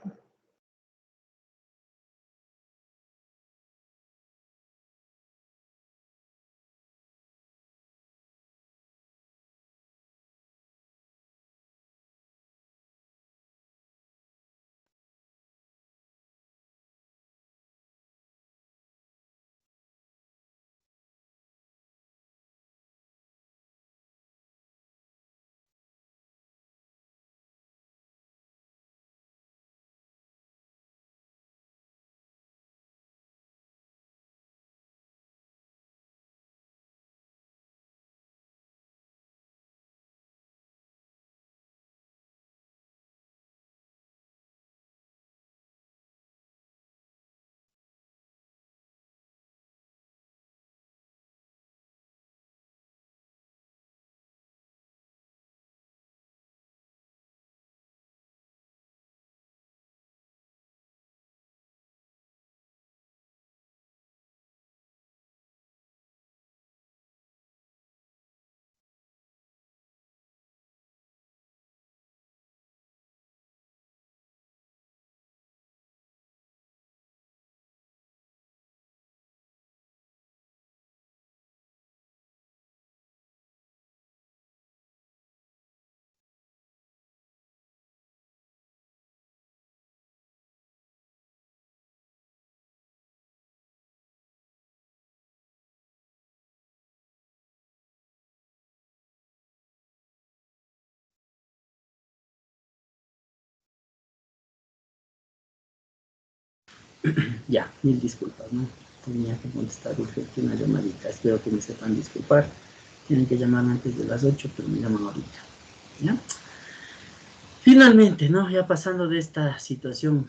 Ya, mil disculpas, ¿no? Tenía que contestar urgente una llamadita. Espero que me sepan disculpar. Tienen que llamar antes de las 8, pero me llaman ahorita. ¿Ya? Finalmente, ¿no? Ya pasando de esta situación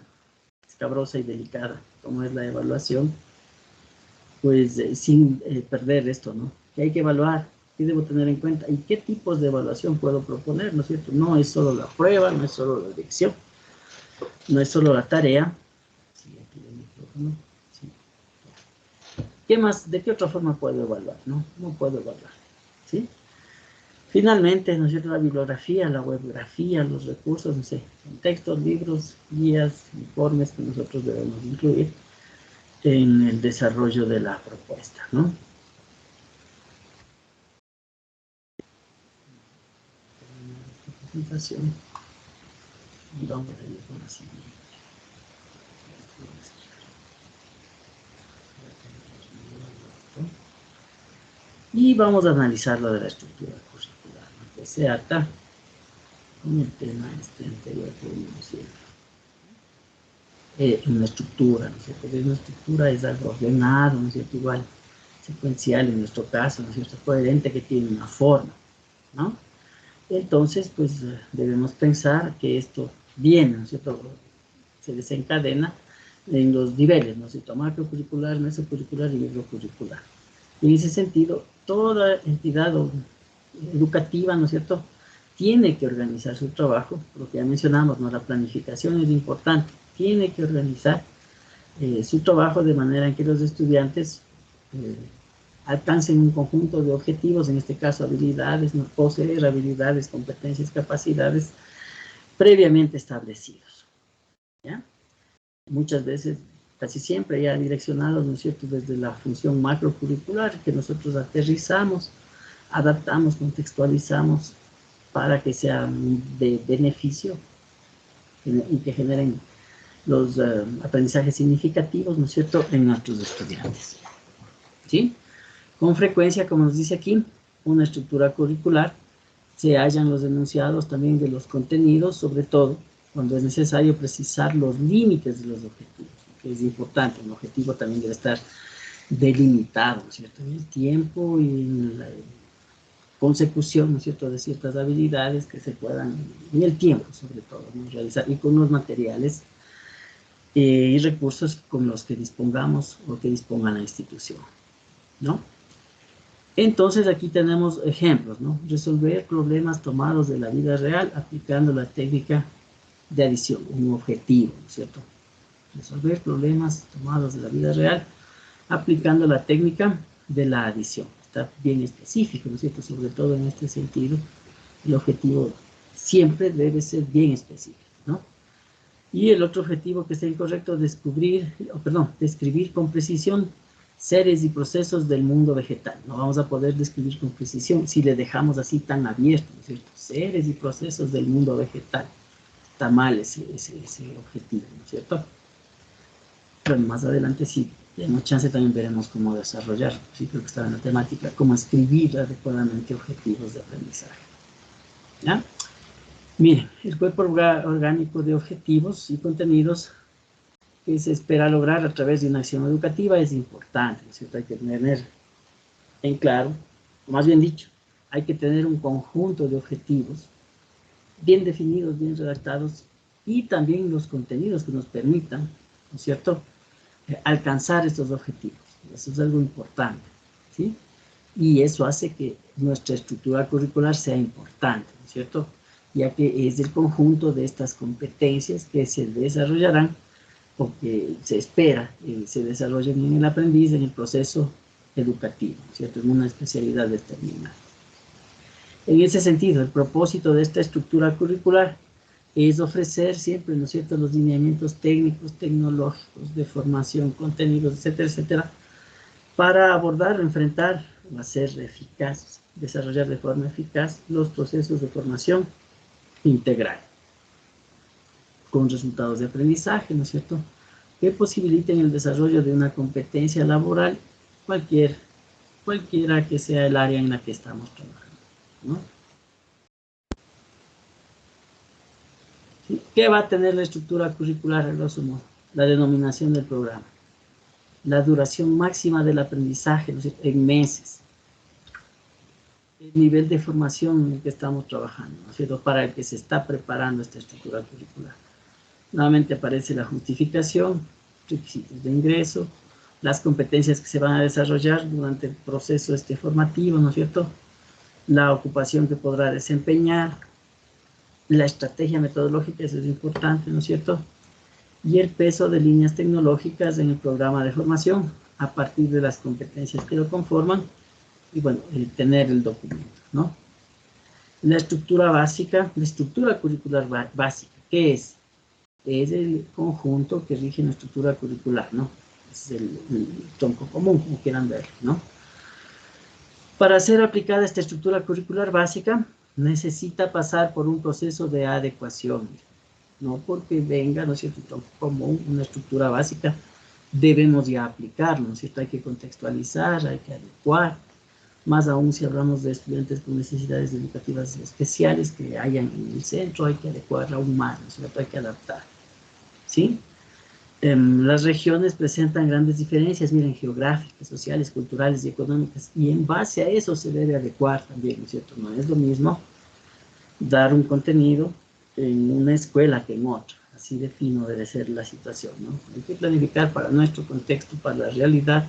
escabrosa y delicada, como es la evaluación, pues sin perder esto, ¿no? Que hay que evaluar, qué debo tener en cuenta y qué tipos de evaluación puedo proponer, ¿no es cierto? No es solo la prueba, no es solo la lección, no es solo la tarea. Sí, aquí el micrófono. Sí. ¿Qué más? ¿De qué otra forma puedo evaluar? No puedo evaluar, ¿sí? Finalmente, ¿no es cierto? La bibliografía, la webgrafía, los recursos, no sé, textos, libros, guías, informes que nosotros debemos incluir en el desarrollo de la propuesta, ¿no? Presentación. Nombre de conocimiento. Y vamos a analizar lo de la estructura curricular, ¿no? Que se ata con el tema anterior que vimos siempre. Una estructura, ¿no es cierto? Una estructura es algo ordenado, ¿no es cierto? Igual, secuencial en nuestro caso, ¿no es cierto? Coherente, que tiene una forma, ¿no? Entonces, pues debemos pensar que esto viene, ¿no es cierto? Se desencadena en los niveles, ¿no es cierto? Macrocurricular, mesocurricular y microcurricular. Y en ese sentido, toda entidad educativa, ¿no es cierto?, tiene que organizar su trabajo, lo que ya mencionamos, ¿no? La planificación es importante, tiene que organizar su trabajo de manera en que los estudiantes alcancen un conjunto de objetivos, en este caso habilidades, ¿no? Poseer habilidades, competencias, capacidades previamente establecidos, ¿ya? Muchas veces, casi siempre ya direccionados, ¿no es cierto?, desde la función macrocurricular que nosotros aterrizamos, adaptamos, contextualizamos para que sean de beneficio y que generen los aprendizajes significativos, ¿no es cierto?, en nuestros estudiantes, ¿sí? Con frecuencia, como nos dice aquí, una estructura curricular, se hallan los enunciados también de los contenidos, sobre todo cuando es necesario precisar los límites de los objetivos, que es importante. Un objetivo también debe estar delimitado, ¿no es cierto?, en el tiempo y en la consecución, ¿no es cierto?, de ciertas habilidades que se puedan, en el tiempo sobre todo, ¿no?, realizar, y con los materiales y recursos con los que dispongamos o que disponga la institución, ¿no? Entonces aquí tenemos ejemplos, ¿no? Resolver problemas tomados de la vida real aplicando la técnica de adición, un objetivo, ¿no es cierto? Resolver problemas tomados de la vida real aplicando la técnica de la adición. Está bien específico, ¿no es cierto? Sobre todo en este sentido, el objetivo siempre debe ser bien específico, ¿no? Y el otro objetivo que está incorrecto, describir con precisión seres y procesos del mundo vegetal. No vamos a poder describir con precisión si le dejamos así tan abierto, ¿no es cierto? Seres y procesos del mundo vegetal. Está mal ese objetivo, ¿no es cierto? Pero más adelante sí, tenemos chance, también veremos cómo desarrollar, sí creo que está en la temática, cómo escribir adecuadamente objetivos de aprendizaje, ¿ya? Miren, el cuerpo orgánico de objetivos y contenidos que se espera lograr a través de una acción educativa es importante, ¿no es cierto? Hay que tener en claro, o más bien dicho, hay que tener un conjunto de objetivos bien definidos, bien redactados, y también los contenidos que nos permitan, ¿no es cierto?, alcanzar estos objetivos. Eso es algo importante, ¿sí? Y eso hace que nuestra estructura curricular sea importante, ¿no es cierto?, ya que es el conjunto de estas competencias que se desarrollarán o que se espera se desarrollen en el aprendiz en el proceso educativo, ¿no es cierto?, en una especialidad determinada. En ese sentido, el propósito de esta estructura curricular es ofrecer siempre, ¿no es cierto?, los lineamientos técnicos, tecnológicos, de formación, contenidos, etcétera, etcétera, para abordar, enfrentar, hacer eficaz, desarrollar de forma eficaz los procesos de formación integral, con resultados de aprendizaje, ¿no es cierto?, que posibiliten el desarrollo de una competencia laboral, cualquiera que sea el área en la que estamos trabajando, ¿no? ¿Sí? ¿Qué va a tener la estructura curricular, a grosso modo? la denominación del programa, la duración máxima del aprendizaje, ¿no es cierto?, en meses, el nivel de formación en el que estamos trabajando, ¿no es cierto?, para el que se está preparando esta estructura curricular. Nuevamente aparece la justificación, requisitos de ingreso, las competencias que se van a desarrollar durante el proceso formativo, ¿no es cierto?, la ocupación que podrá desempeñar, la estrategia metodológica, eso es importante, ¿no es cierto?, y el peso de líneas tecnológicas en el programa de formación a partir de las competencias que lo conforman y, bueno, tener el documento, ¿no? La estructura básica, la estructura curricular básica, ¿qué es? Es el conjunto que rige la estructura curricular, ¿no? Es el tronco común, como quieran verlo, ¿no? Para ser aplicada esta estructura curricular básica, necesita pasar por un proceso de adecuación, no porque venga, ¿no es cierto?, tronco común, una estructura básica, debemos ya aplicarlo, ¿no es cierto?, hay que contextualizar, hay que adecuar, más aún si hablamos de estudiantes con necesidades educativas especiales que hayan en el centro, hay que adecuar aún más, ¿no es cierto?, hay que adaptar, ¿sí? Las regiones presentan grandes diferencias, miren, geográficas, sociales, culturales y económicas, y en base a eso se debe adecuar también, ¿no es cierto? No es lo mismo dar un contenido en una escuela que en otra, así de fino debe ser la situación, ¿no? Hay que planificar para nuestro contexto, para la realidad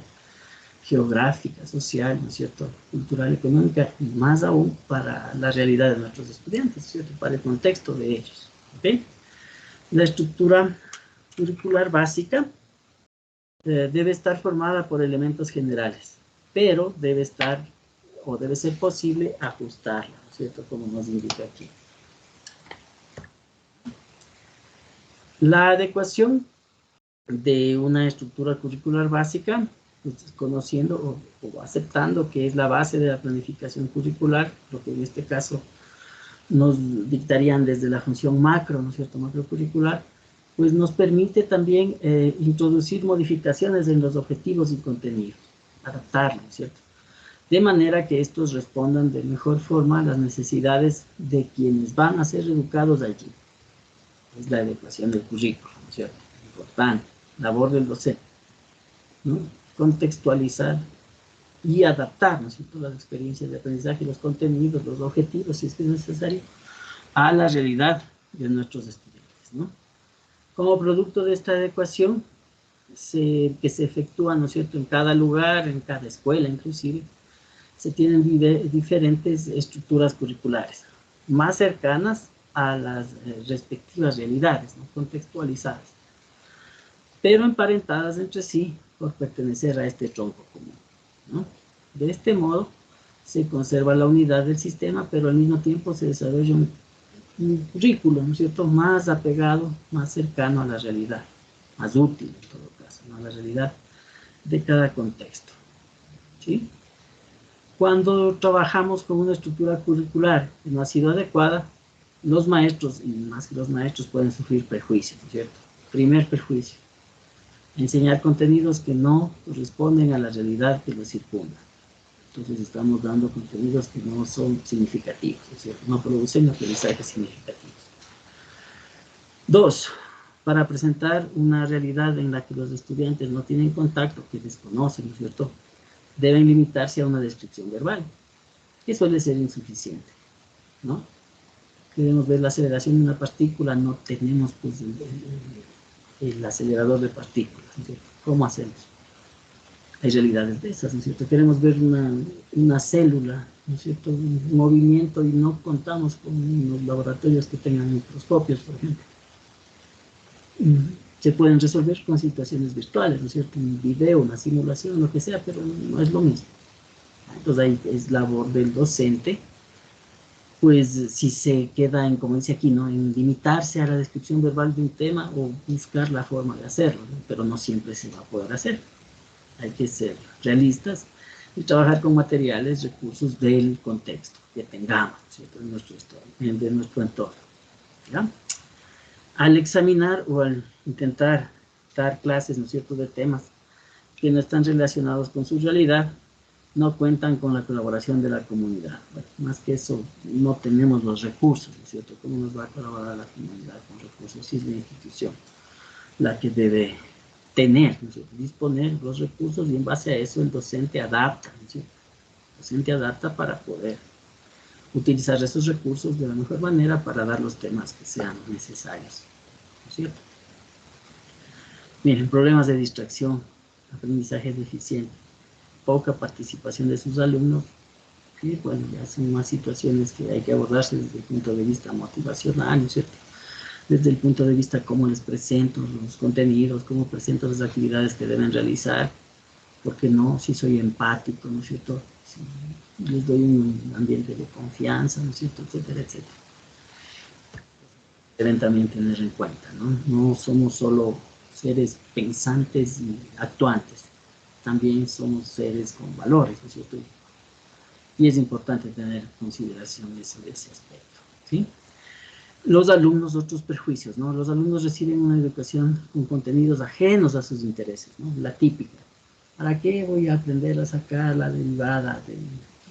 geográfica, social, ¿no es cierto?, cultural, económica, y más aún para la realidad de nuestros estudiantes, ¿no es cierto?, para el contexto de ellos, ¿ok? La estructura curricular básica debe estar formada por elementos generales, pero debe estar, o debe ser posible ajustarla, ¿no es cierto?, como nos indica aquí. La adecuación de una estructura curricular básica, pues, conociendo o aceptando que es la base de la planificación curricular, lo que en este caso nos dictarían desde la función macro, ¿no es cierto?, macrocurricular, pues nos permite también introducir modificaciones en los objetivos y contenidos, adaptarlos, ¿cierto?, de manera que estos respondan de mejor forma a las necesidades de quienes van a ser educados allí. Es la adecuación del currículo, ¿no es cierto?, importante, labor del docente, ¿no?, contextualizar y adaptar, ¿no es cierto?, las experiencias de aprendizaje, los contenidos, los objetivos, si es que es necesario, a la realidad de nuestros estudiantes, ¿no? Como producto de esta adecuación, que se efectúa, ¿no es cierto?, en cada lugar, en cada escuela inclusive, se tienen diferentes estructuras curriculares, más cercanas a las respectivas realidades, ¿no?, contextualizadas, pero emparentadas entre sí por pertenecer a este tronco común, ¿no? De este modo, se conserva la unidad del sistema, pero al mismo tiempo se desarrolla un currículo, ¿no es cierto?, más apegado, más cercano a la realidad, más útil en todo caso, ¿no?, a la realidad de cada contexto, ¿sí? Cuando trabajamos con una estructura curricular que no ha sido adecuada, los maestros, y más que los maestros, pueden sufrir perjuicios, ¿no es cierto? Primer perjuicio: enseñar contenidos que no corresponden a la realidad que los circunda. Entonces estamos dando contenidos que no son significativos, es decir, no producen aprendizajes significativos. 2. Para presentar una realidad en la que los estudiantes no tienen contacto, que desconocen, ¿no es cierto?, deben limitarse a una descripción verbal, que suele ser insuficiente, ¿no? Queremos ver la aceleración de una partícula, no tenemos pues el acelerador de partículas, ¿no es cierto? ¿Cómo hacemos? Hay realidades de esas, ¿no es cierto? Queremos ver una célula, ¿no es cierto?, un movimiento, y no contamos con los laboratorios que tengan microscopios, por ejemplo. Se pueden resolver con situaciones virtuales, ¿no es cierto?, un video, una simulación, lo que sea, pero no es lo mismo. Entonces ahí es labor del docente, pues si se queda en, como dice aquí, ¿no?, en limitarse a la descripción verbal de un tema, o buscar la forma de hacerlo, ¿no?, pero no siempre se va a poder hacer. Hay que ser realistas y trabajar con materiales, recursos del contexto que tengamos, ¿cierto?, de nuestro entorno, ¿ya? Al examinar o al intentar dar clases, ¿no es cierto?, de temas que no están relacionados con su realidad, no cuentan con la colaboración de la comunidad. Bueno, más que eso, no tenemos los recursos, ¿no es cierto? ¿Cómo nos va a colaborar la comunidad con recursos si es la institución? la que debe tener, ¿no es cierto? Disponer los recursos y en base a eso el docente adapta, ¿no es cierto? El docente adapta para poder utilizar esos recursos de la mejor manera para dar los temas que sean necesarios, ¿no es cierto? Miren, problemas de distracción, aprendizaje deficiente, poca participación de sus alumnos, que bueno, ya son más situaciones que hay que abordarse desde el punto de vista motivacional, ¿no es cierto? Desde el punto de vista cómo les presento los contenidos, cómo presento las actividades que deben realizar, porque no, si soy empático, ¿no es cierto? Si les doy un ambiente de confianza, ¿no es cierto? Etcétera, etcétera. Deben también tener en cuenta, ¿no? No somos solo seres pensantes y actuantes, también somos seres con valores, ¿no es cierto? Y es importante tener consideración de ese aspecto, ¿sí? Los alumnos, otros perjuicios, ¿no? Los alumnos reciben una educación con contenidos ajenos a sus intereses, ¿no? La típica. ¿Para qué voy a aprender a sacar la derivada de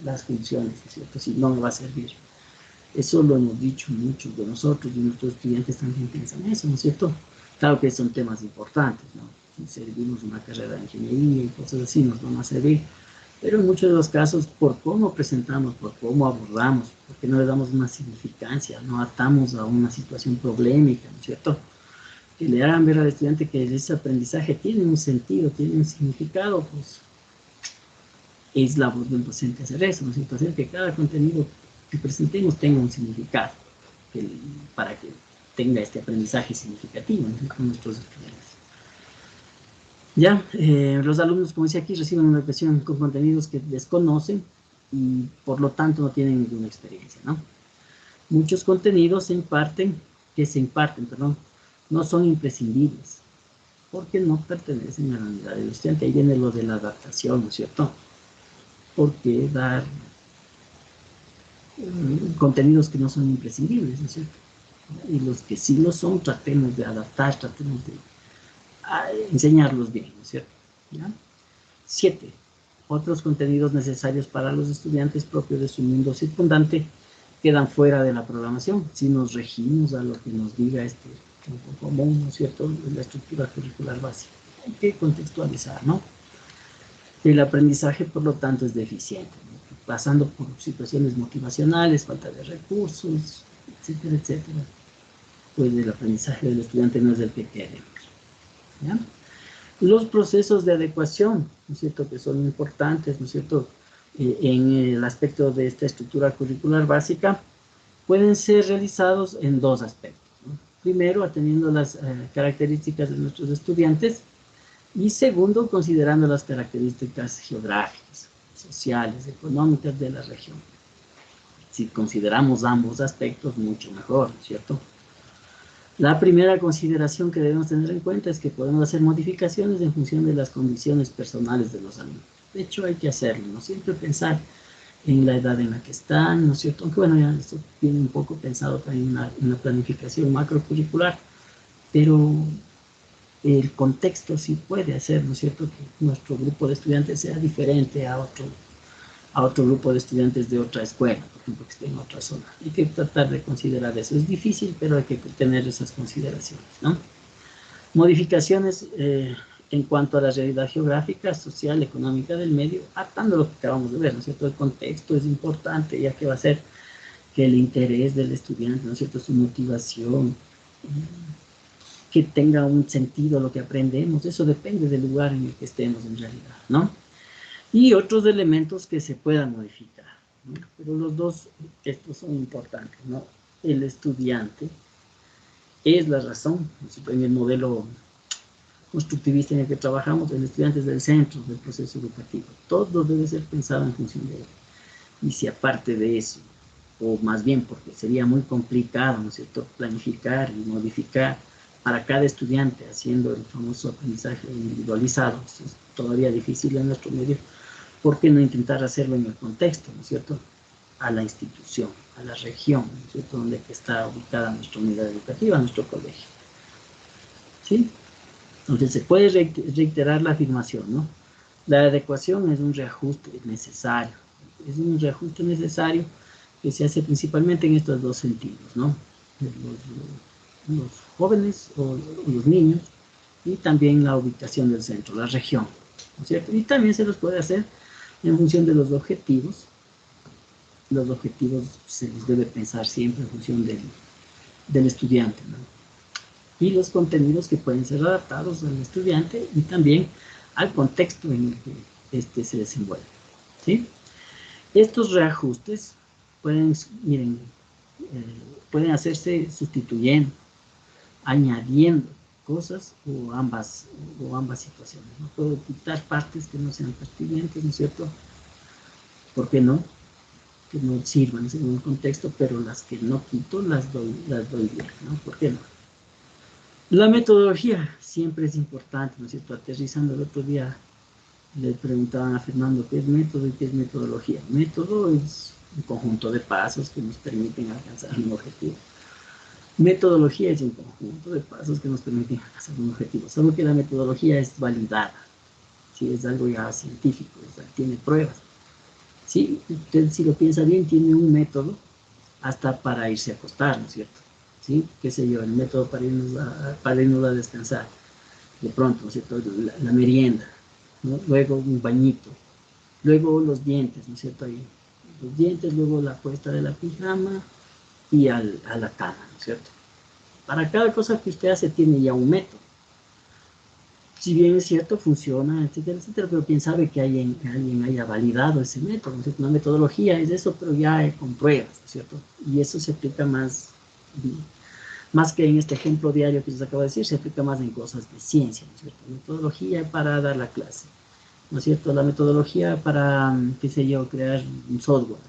las funciones, ¿no es cierto? Si no me va a servir. Eso lo hemos dicho muchos de nosotros y nuestros estudiantes también piensan eso, ¿no es cierto? Claro que son temas importantes, ¿no? Si servimos una carrera de ingeniería y cosas así nos van a servir, pero en muchos de los casos, por cómo presentamos, por cómo abordamos, porque no le damos una significancia, no atamos a una situación problemática, ¿no es cierto? Que le hagan ver al estudiante que ese aprendizaje tiene un sentido, tiene un significado, pues es la voz del docente hacer eso, ¿no es cierto? Hacer que cada contenido que presentemos tenga un significado, para que tenga este aprendizaje significativo, ¿no? Con nuestros estudiantes. Ya, los alumnos, como decía aquí, reciben una educación con contenidos que desconocen y por lo tanto no tienen ninguna experiencia, ¿no? Muchos contenidos que se imparten, no son imprescindibles porque no pertenecen a la unidad del estudiante. Ahí viene lo de la adaptación, ¿no es cierto? Porque dar contenidos que no son imprescindibles, ¿no es cierto? Y los que sí lo son, tratemos de adaptar, tratemos de enseñarlos bien, ¿no es cierto? ¿Ya? 7. Otros contenidos necesarios para los estudiantes propios de su mundo circundante quedan fuera de la programación. Si nos regimos a lo que nos diga este tronco común, ¿no es cierto?, la estructura curricular básica. Hay que contextualizar, ¿no? El aprendizaje, por lo tanto, es deficiente, ¿no? Pasando por situaciones motivacionales, falta de recursos, etcétera, etcétera. Pues el aprendizaje del estudiante no es el que queremos. ¿Ya? Los procesos de adecuación, ¿no es cierto?, que son importantes, ¿no es cierto?, en el aspecto de esta estructura curricular básica, pueden ser realizados en dos aspectos, ¿no? Primero, atendiendo las características de nuestros estudiantes, y segundo, considerando las características geográficas, sociales, económicas de la región. Si consideramos ambos aspectos, mucho mejor, ¿no es cierto? La primera consideración que debemos tener en cuenta es que podemos hacer modificaciones en función de las condiciones personales de los alumnos. De hecho, hay que hacerlo, ¿no? Siempre pensar en la edad en la que están, ¿no es cierto? Aunque bueno, ya esto viene un poco pensado también en una planificación macrocurricular, pero el contexto sí puede hacer, ¿no es cierto?, que nuestro grupo de estudiantes sea diferente a otro grupo de estudiantes de otra escuela, por ejemplo, que esté en otra zona. Hay que tratar de considerar eso. Es difícil, pero hay que tener esas consideraciones, ¿no? Modificaciones en cuanto a la realidad geográfica, social, económica del medio, atando lo que acabamos de ver, ¿no es cierto? El contexto es importante, ya que va a ser que el interés del estudiante, ¿no es cierto?, su motivación, que tenga un sentido lo que aprendemos, eso depende del lugar en el que estemos en realidad, ¿no? Y otros elementos que se puedan modificar, ¿no? Pero los dos, estos son importantes, ¿no? El estudiante es la razón, en el modelo constructivista en el que trabajamos, el estudiante es el centro del proceso educativo. Todo debe ser pensado en función de él. Y si aparte de eso, o más bien porque sería muy complicado, ¿no es cierto?, planificar y modificar para cada estudiante, haciendo el famoso aprendizaje individualizado, esto es todavía difícil en nuestro medio. ¿Por qué no intentar hacerlo en el contexto, ¿no es cierto?, a la institución, a la región, ¿no es cierto?, donde está ubicada nuestra unidad educativa, nuestro colegio. ¿Sí? Entonces se puede reiterar la afirmación, ¿no? La adecuación es un reajuste necesario. Es un reajuste necesario que se hace principalmente en estos dos sentidos, ¿no? Los jóvenes o los niños y también la ubicación del centro, la región, ¿no es cierto? Y también se los puede hacer en función de los objetivos. Los objetivos se les debe pensar siempre en función del estudiante, ¿no? Y los contenidos que pueden ser adaptados al estudiante y también al contexto en el que éste se desenvuelve, ¿sí? Estos reajustes pueden, miren, pueden hacerse sustituyendo, añadiendo cosas o ambas situaciones, ¿no? Puedo quitar partes que no sean pertinentes, ¿no es cierto? ¿Por qué no? Que no sirvan según el contexto, pero las que no quito las doy bien, ¿no? ¿Por qué no? La metodología siempre es importante, ¿no es cierto? Aterrizando el otro día, le preguntaban a Fernando qué es método y qué es metodología. Método es un conjunto de pasos que nos permiten alcanzar un objetivo. Metodología es un conjunto de pasos que nos permiten alcanzar un objetivo. Solo que la metodología es validada, ¿sí? Es algo ya científico, o sea, tiene pruebas. ¿Sí? Usted, si lo piensa bien, tiene un método hasta para irse a acostar, ¿no es cierto? ¿Sí? Qué sé yo, el método para irnos a descansar. De pronto, ¿no es cierto? La merienda, ¿no? Luego un bañito, luego los dientes, ¿no es cierto? Ahí, los dientes, luego la puesta de la pijama y a la cama, ¿no es cierto? Para cada cosa que usted hace tiene ya un método. Si bien es cierto, funciona, etcétera, etcétera, pero quién sabe que alguien haya validado ese método, ¿no es cierto? Una metodología es eso, pero ya con pruebas, ¿no es cierto? Y eso se aplica más que en este ejemplo diario que les acabo de decir, se aplica más en cosas de ciencia, ¿no es cierto? Metodología para dar la clase, ¿no es cierto? La metodología para, qué sé yo, crear un software,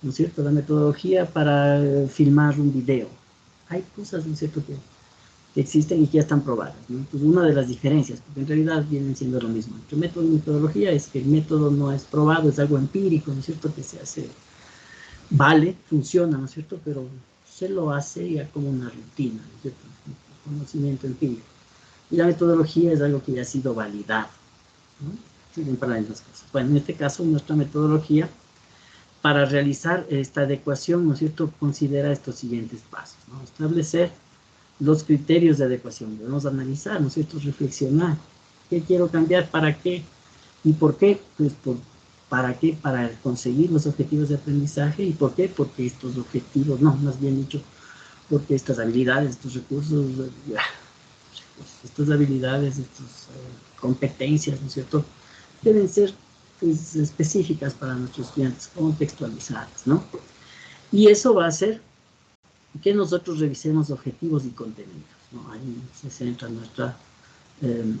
¿no es cierto? La metodología para filmar un video. Hay cosas, ¿no es cierto?, que existen y que ya están probadas, ¿no? Entonces, una de las diferencias, porque en realidad vienen siendo lo mismo, entre método y metodología, es que el método no es probado, es algo empírico, ¿no es cierto?, que se hace, vale, funciona, ¿no es cierto?, pero se lo hace ya como una rutina, ¿no es cierto?, un conocimiento empírico. Y la metodología es algo que ya ha sido validado, ¿no? Sirven para las mismas cosas. Bueno, en este caso, nuestra metodología, para realizar esta adecuación, ¿no es cierto?, considera estos siguientes pasos, ¿no? Establecer los criterios de adecuación. Debemos analizar, ¿no es cierto?, reflexionar. ¿Qué quiero cambiar? ¿Para qué? ¿Y por qué? Pues ¿para qué? Para conseguir los objetivos de aprendizaje. ¿Y por qué? Porque estos objetivos, no, más bien dicho, porque estas habilidades, estos recursos, estas habilidades, estas competencias, ¿no es cierto?, deben ser, pues, específicas para nuestros estudiantes, contextualizadas, ¿no? Y eso va a hacer que nosotros revisemos objetivos y contenidos, ¿no? Ahí se centra nuestra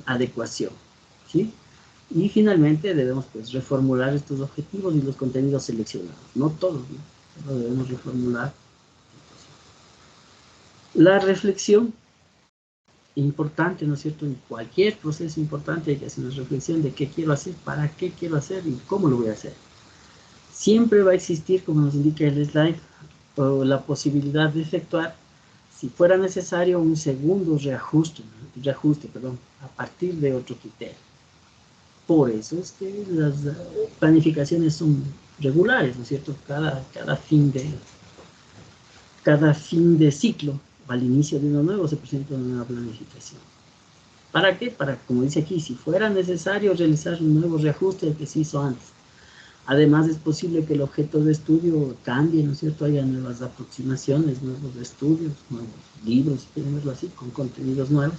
adecuación, ¿sí? Y finalmente debemos, pues, reformular estos objetivos y los contenidos seleccionados, no todos, ¿no? Pero debemos reformular. La reflexión, importante, ¿no es cierto? En cualquier proceso importante hay que hacer una reflexión de qué quiero hacer, para qué quiero hacer y cómo lo voy a hacer. Siempre va a existir, como nos indica el slide, o la posibilidad de efectuar, si fuera necesario, un segundo reajuste, a partir de otro criterio. Por eso es que las planificaciones son regulares, ¿no es cierto? Cada fin de ciclo, al inicio de uno nuevo, se presenta una nueva planificación. ¿Para qué? Para, como dice aquí, si fuera necesario realizar un nuevo reajuste del que se hizo antes. Además, es posible que el objeto de estudio cambie, ¿no es cierto? Haya nuevas aproximaciones, nuevos estudios, nuevos libros, si quieren verlo así, con contenidos nuevos.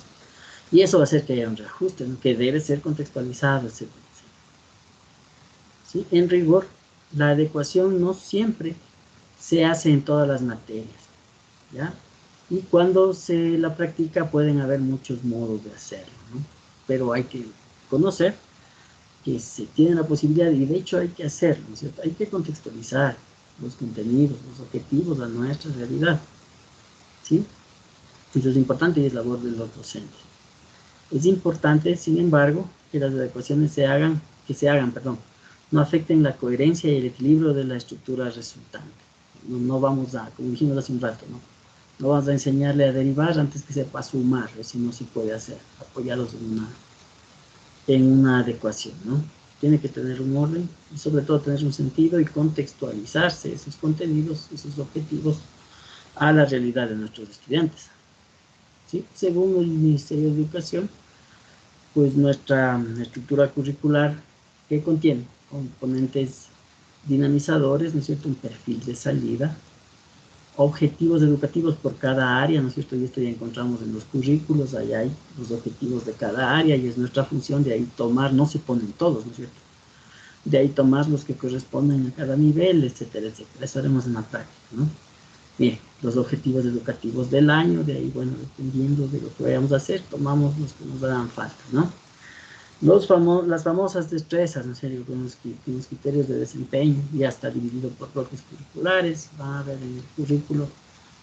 Y eso va a hacer que haya un reajuste, ¿no?, que debe ser contextualizado, etc. ¿Sí? En rigor, la adecuación no siempre se hace en todas las materias, ¿ya? Y cuando se la practica pueden haber muchos modos de hacerlo, ¿no? Pero hay que conocer que se tiene la posibilidad, y de hecho hay que hacerlo, ¿no es cierto? Hay que contextualizar los contenidos, los objetivos a nuestra realidad, ¿sí? Eso es importante y es labor de los docentes. Es importante, sin embargo, que las adecuaciones no afecten la coherencia y el equilibrio de la estructura resultante. No vamos a, como dijimos hace un rato, no vamos a enseñarle a derivar antes que sepa sumar, eso no se puede hacer, apoyados en una adecuación, ¿no? Tiene que tener un orden y sobre todo tener un sentido y contextualizarse esos contenidos, esos objetivos a la realidad de nuestros estudiantes, ¿sí? Según el Ministerio de Educación, pues nuestra estructura curricular, ¿qué contiene? Componentes dinamizadores, ¿no es cierto? Un perfil de salida, objetivos educativos por cada área, ¿no es cierto? Y esto ya encontramos en los currículos, allá hay los objetivos de cada área y es nuestra función de ahí tomar, no se ponen todos, ¿no es cierto? De ahí tomar los que corresponden a cada nivel, etcétera, etcétera. Eso haremos en la práctica, ¿no? Bien, los objetivos educativos del año, de ahí, bueno, dependiendo de lo que vayamos a hacer, tomamos los que nos hagan falta, ¿no? Las famosas destrezas, ¿no es serio? Con los criterios de desempeño, ya está dividido por bloques curriculares, va a ver en el currículo,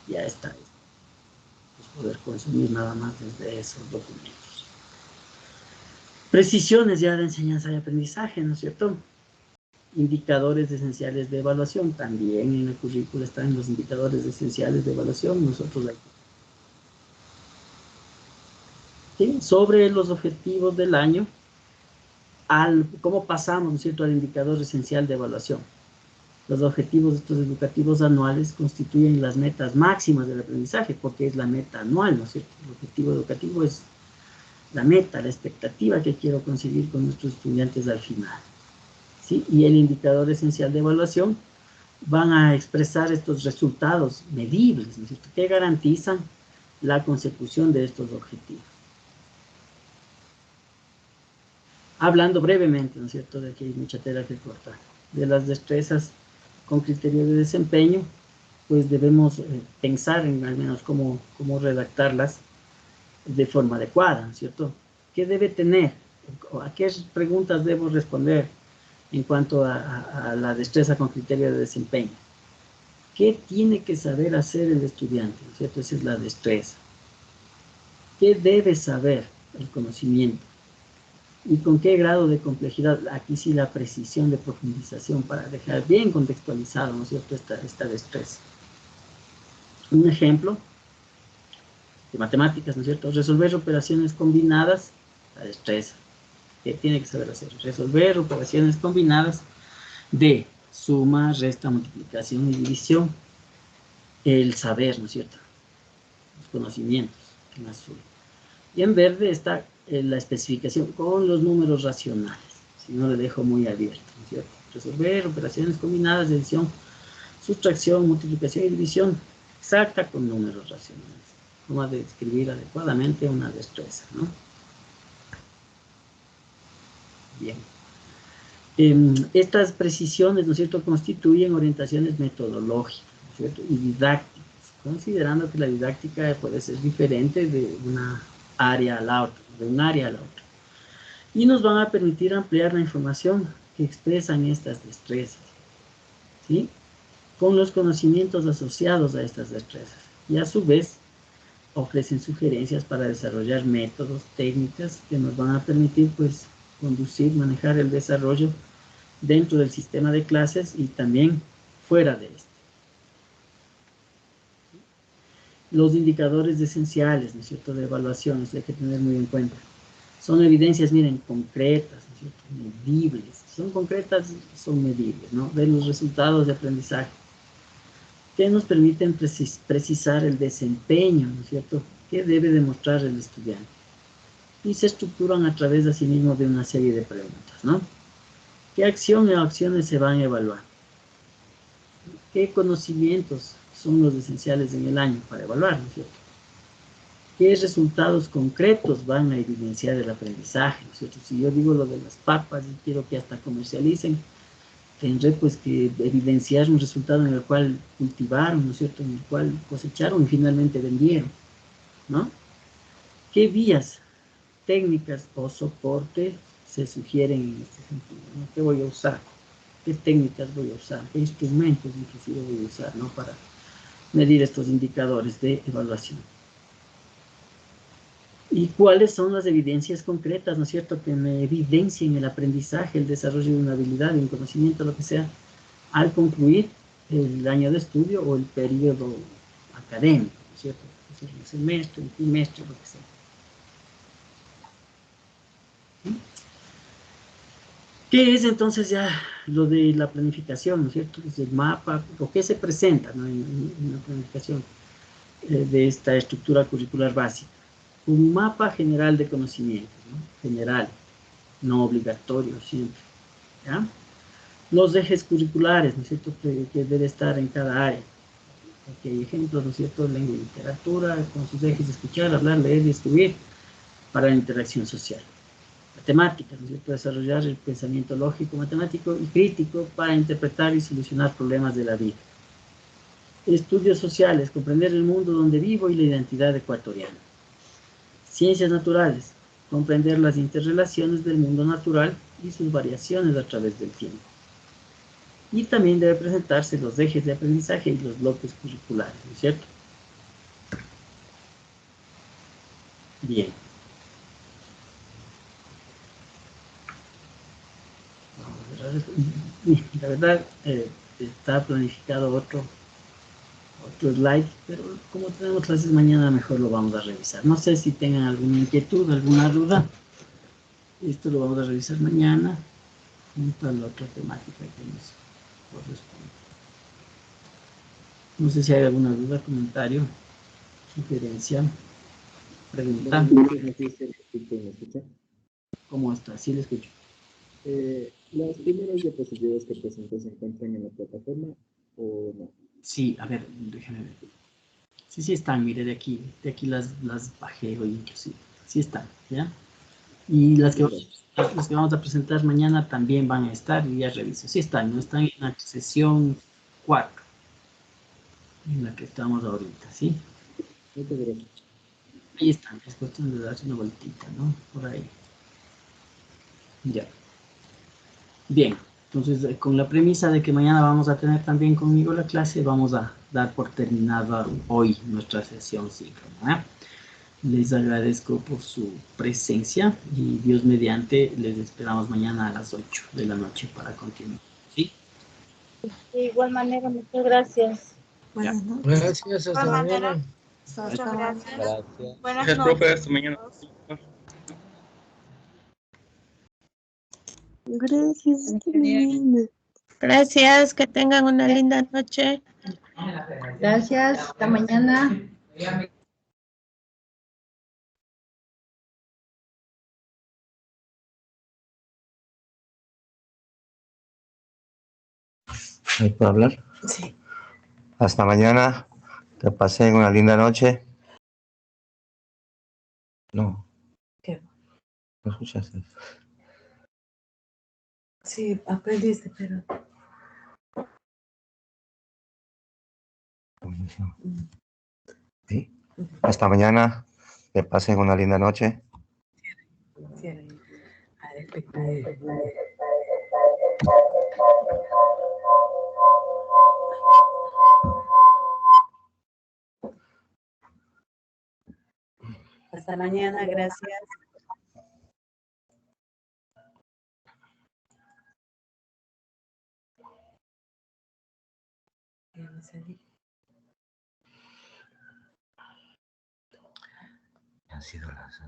ya está, pues poder consumir nada más desde esos documentos. Precisiones ya de enseñanza y aprendizaje, ¿no es cierto? Indicadores esenciales de evaluación, también en el currículo están los indicadores esenciales de evaluación, nosotros aquí. ¿Sí? Sobre los objetivos del año, cómo pasamos, ¿no es cierto?, al indicador esencial de evaluación. Los objetivos estos educativos anuales constituyen las metas máximas del aprendizaje, porque es la meta anual, ¿no es cierto? El objetivo educativo es la meta, la expectativa que quiero conseguir con nuestros estudiantes al final, ¿sí? Y el indicador esencial de evaluación van a expresar estos resultados medibles, ¿no es cierto?, que garantizan la consecución de estos objetivos. Hablando brevemente, ¿no es cierto?, de que hay mucha tela que cortar, de las destrezas con criterio de desempeño, pues debemos pensar en al menos cómo redactarlas de forma adecuada, ¿no es cierto? ¿Qué debe tener? ¿A qué preguntas debo responder en cuanto a la destreza con criterio de desempeño? ¿Qué tiene que saber hacer el estudiante? ¿No es cierto? Esa es la destreza. ¿Qué debe saber el conocimiento? ¿Y con qué grado de complejidad? Aquí sí la precisión de profundización para dejar bien contextualizado, ¿no es cierto?, esta destreza. Un ejemplo de matemáticas, ¿no es cierto? Resolver operaciones combinadas, la destreza. ¿Qué tiene que saber hacer? Resolver operaciones combinadas de suma, resta, multiplicación y división. El saber, ¿no es cierto? Los conocimientos en azul. Y en verde está la especificación con los números racionales, si no le dejo muy abierto, ¿no es cierto? Resolver operaciones combinadas de adición, sustracción, multiplicación y división exacta con números racionales. Forma de describir adecuadamente una destreza, ¿no? Bien. Estas precisiones, ¿no es cierto?, constituyen orientaciones metodológicas, ¿no es cierto?, y didácticas, considerando que la didáctica puede ser diferente de una área a la otra, de un área a la otra. Y nos van a permitir ampliar la información que expresan estas destrezas, ¿sí?, con los conocimientos asociados a estas destrezas. Y a su vez, ofrecen sugerencias para desarrollar métodos, técnicas que nos van a permitir, pues, conducir, manejar el desarrollo dentro del sistema de clases y también fuera de este. Los indicadores esenciales, ¿no es cierto?, de evaluaciones, hay que tener muy en cuenta. Son evidencias, miren, concretas, ¿no es cierto?, medibles. Son concretas, son medibles, ¿no?, de los resultados de aprendizaje, que nos permiten precisar el desempeño, ¿no es cierto?, que debe demostrar el estudiante. Y se estructuran a través, asimismo, de una serie de preguntas, ¿no? ¿Qué acción o acciones se van a evaluar? ¿Qué conocimientos son los esenciales en el año para evaluar, ¿no es cierto? ¿Qué resultados concretos van a evidenciar el aprendizaje, ¿no es cierto? Si yo digo lo de las papas y quiero que hasta comercialicen, tendré pues que evidenciar un resultado en el cual cultivaron, ¿no es cierto?, en el cual cosecharon y finalmente vendieron, ¿no? ¿Qué vías, técnicas o soporte se sugieren en este sentido, ¿no? ¿Qué voy a usar? ¿Qué técnicas voy a usar? ¿Qué instrumentos inclusive voy a usar, ¿no?, para medir estos indicadores de evaluación? ¿Y cuáles son las evidencias concretas, ¿no es cierto?, que me evidencien el aprendizaje, el desarrollo de una habilidad, de un conocimiento, lo que sea, al concluir el año de estudio o el periodo académico, ¿no es cierto?, es decir, un semestre, un trimestre, lo que sea. ¿Qué es entonces ya lo de la planificación, ¿no es cierto?, desde el mapa, o qué se presenta, ¿no?, en la planificación de esta estructura curricular básica? un mapa general de conocimientos, ¿no? General, no obligatorio siempre, ¿ya? Los ejes curriculares, ¿no es cierto?, que debe estar en cada área. Aquí hay ejemplos, ¿no es cierto?, lengua y literatura, con sus ejes de escuchar, hablar, leer y escribir para la interacción social. Matemáticas, ¿no es cierto?, desarrollar el pensamiento lógico, matemático y crítico para interpretar y solucionar problemas de la vida. Estudios sociales, comprender el mundo donde vivo y la identidad ecuatoriana. Ciencias naturales, comprender las interrelaciones del mundo natural y sus variaciones a través del tiempo. Y también debe presentarse los ejes de aprendizaje y los bloques curriculares, ¿no es cierto? Bien. La verdad, está planificado otro slide, pero como tenemos clases mañana, mejor lo vamos a revisar. No sé si tengan alguna inquietud, alguna duda. Esto lo vamos a revisar mañana, junto a la otra temática que nos corresponde. No sé si hay alguna duda, comentario, sugerencia, pregunta. ¿Cómo está? Sí, le escucho. ¿Las primeras diapositivas que presenté se encuentran en la plataforma o no? Sí, a ver, déjame ver. Sí están, mire, de aquí las bajé hoy inclusive. Sí están, ¿ya? Y las que vamos a presentar mañana también van a estar y ya reviso. Sí están, no están en la sesión 4, en la que estamos ahorita, ¿sí? Muchas gracias. Ahí están, es cuestión de darse una vueltita, ¿no? Por ahí. Ya. Bien, entonces con la premisa de que mañana vamos a tener también conmigo la clase, vamos a dar por terminada hoy nuestra sesión síncrona. Les agradezco por su presencia y Dios mediante les esperamos mañana a las 8 de la noche para continuar. ¿Sí? De igual manera, muchas gracias. Buenas noches. Gracias, hasta mañana. Hasta mañana. Gracias. Buenas Gracias, noches. profe, hasta mañana. Gracias, hasta mañana. Gracias, que tengan una linda noche. Gracias. Hasta mañana. ¿Ahí puedo hablar? Sí. Hasta mañana. Que pasen una linda noche. No. ¿Qué? ¿No escuchaste? Sí, aprendiste, pero... ¿Sí? Hasta mañana. Que pasen una linda noche. Cierra. A despedir. Hasta mañana, gracias. Han sido las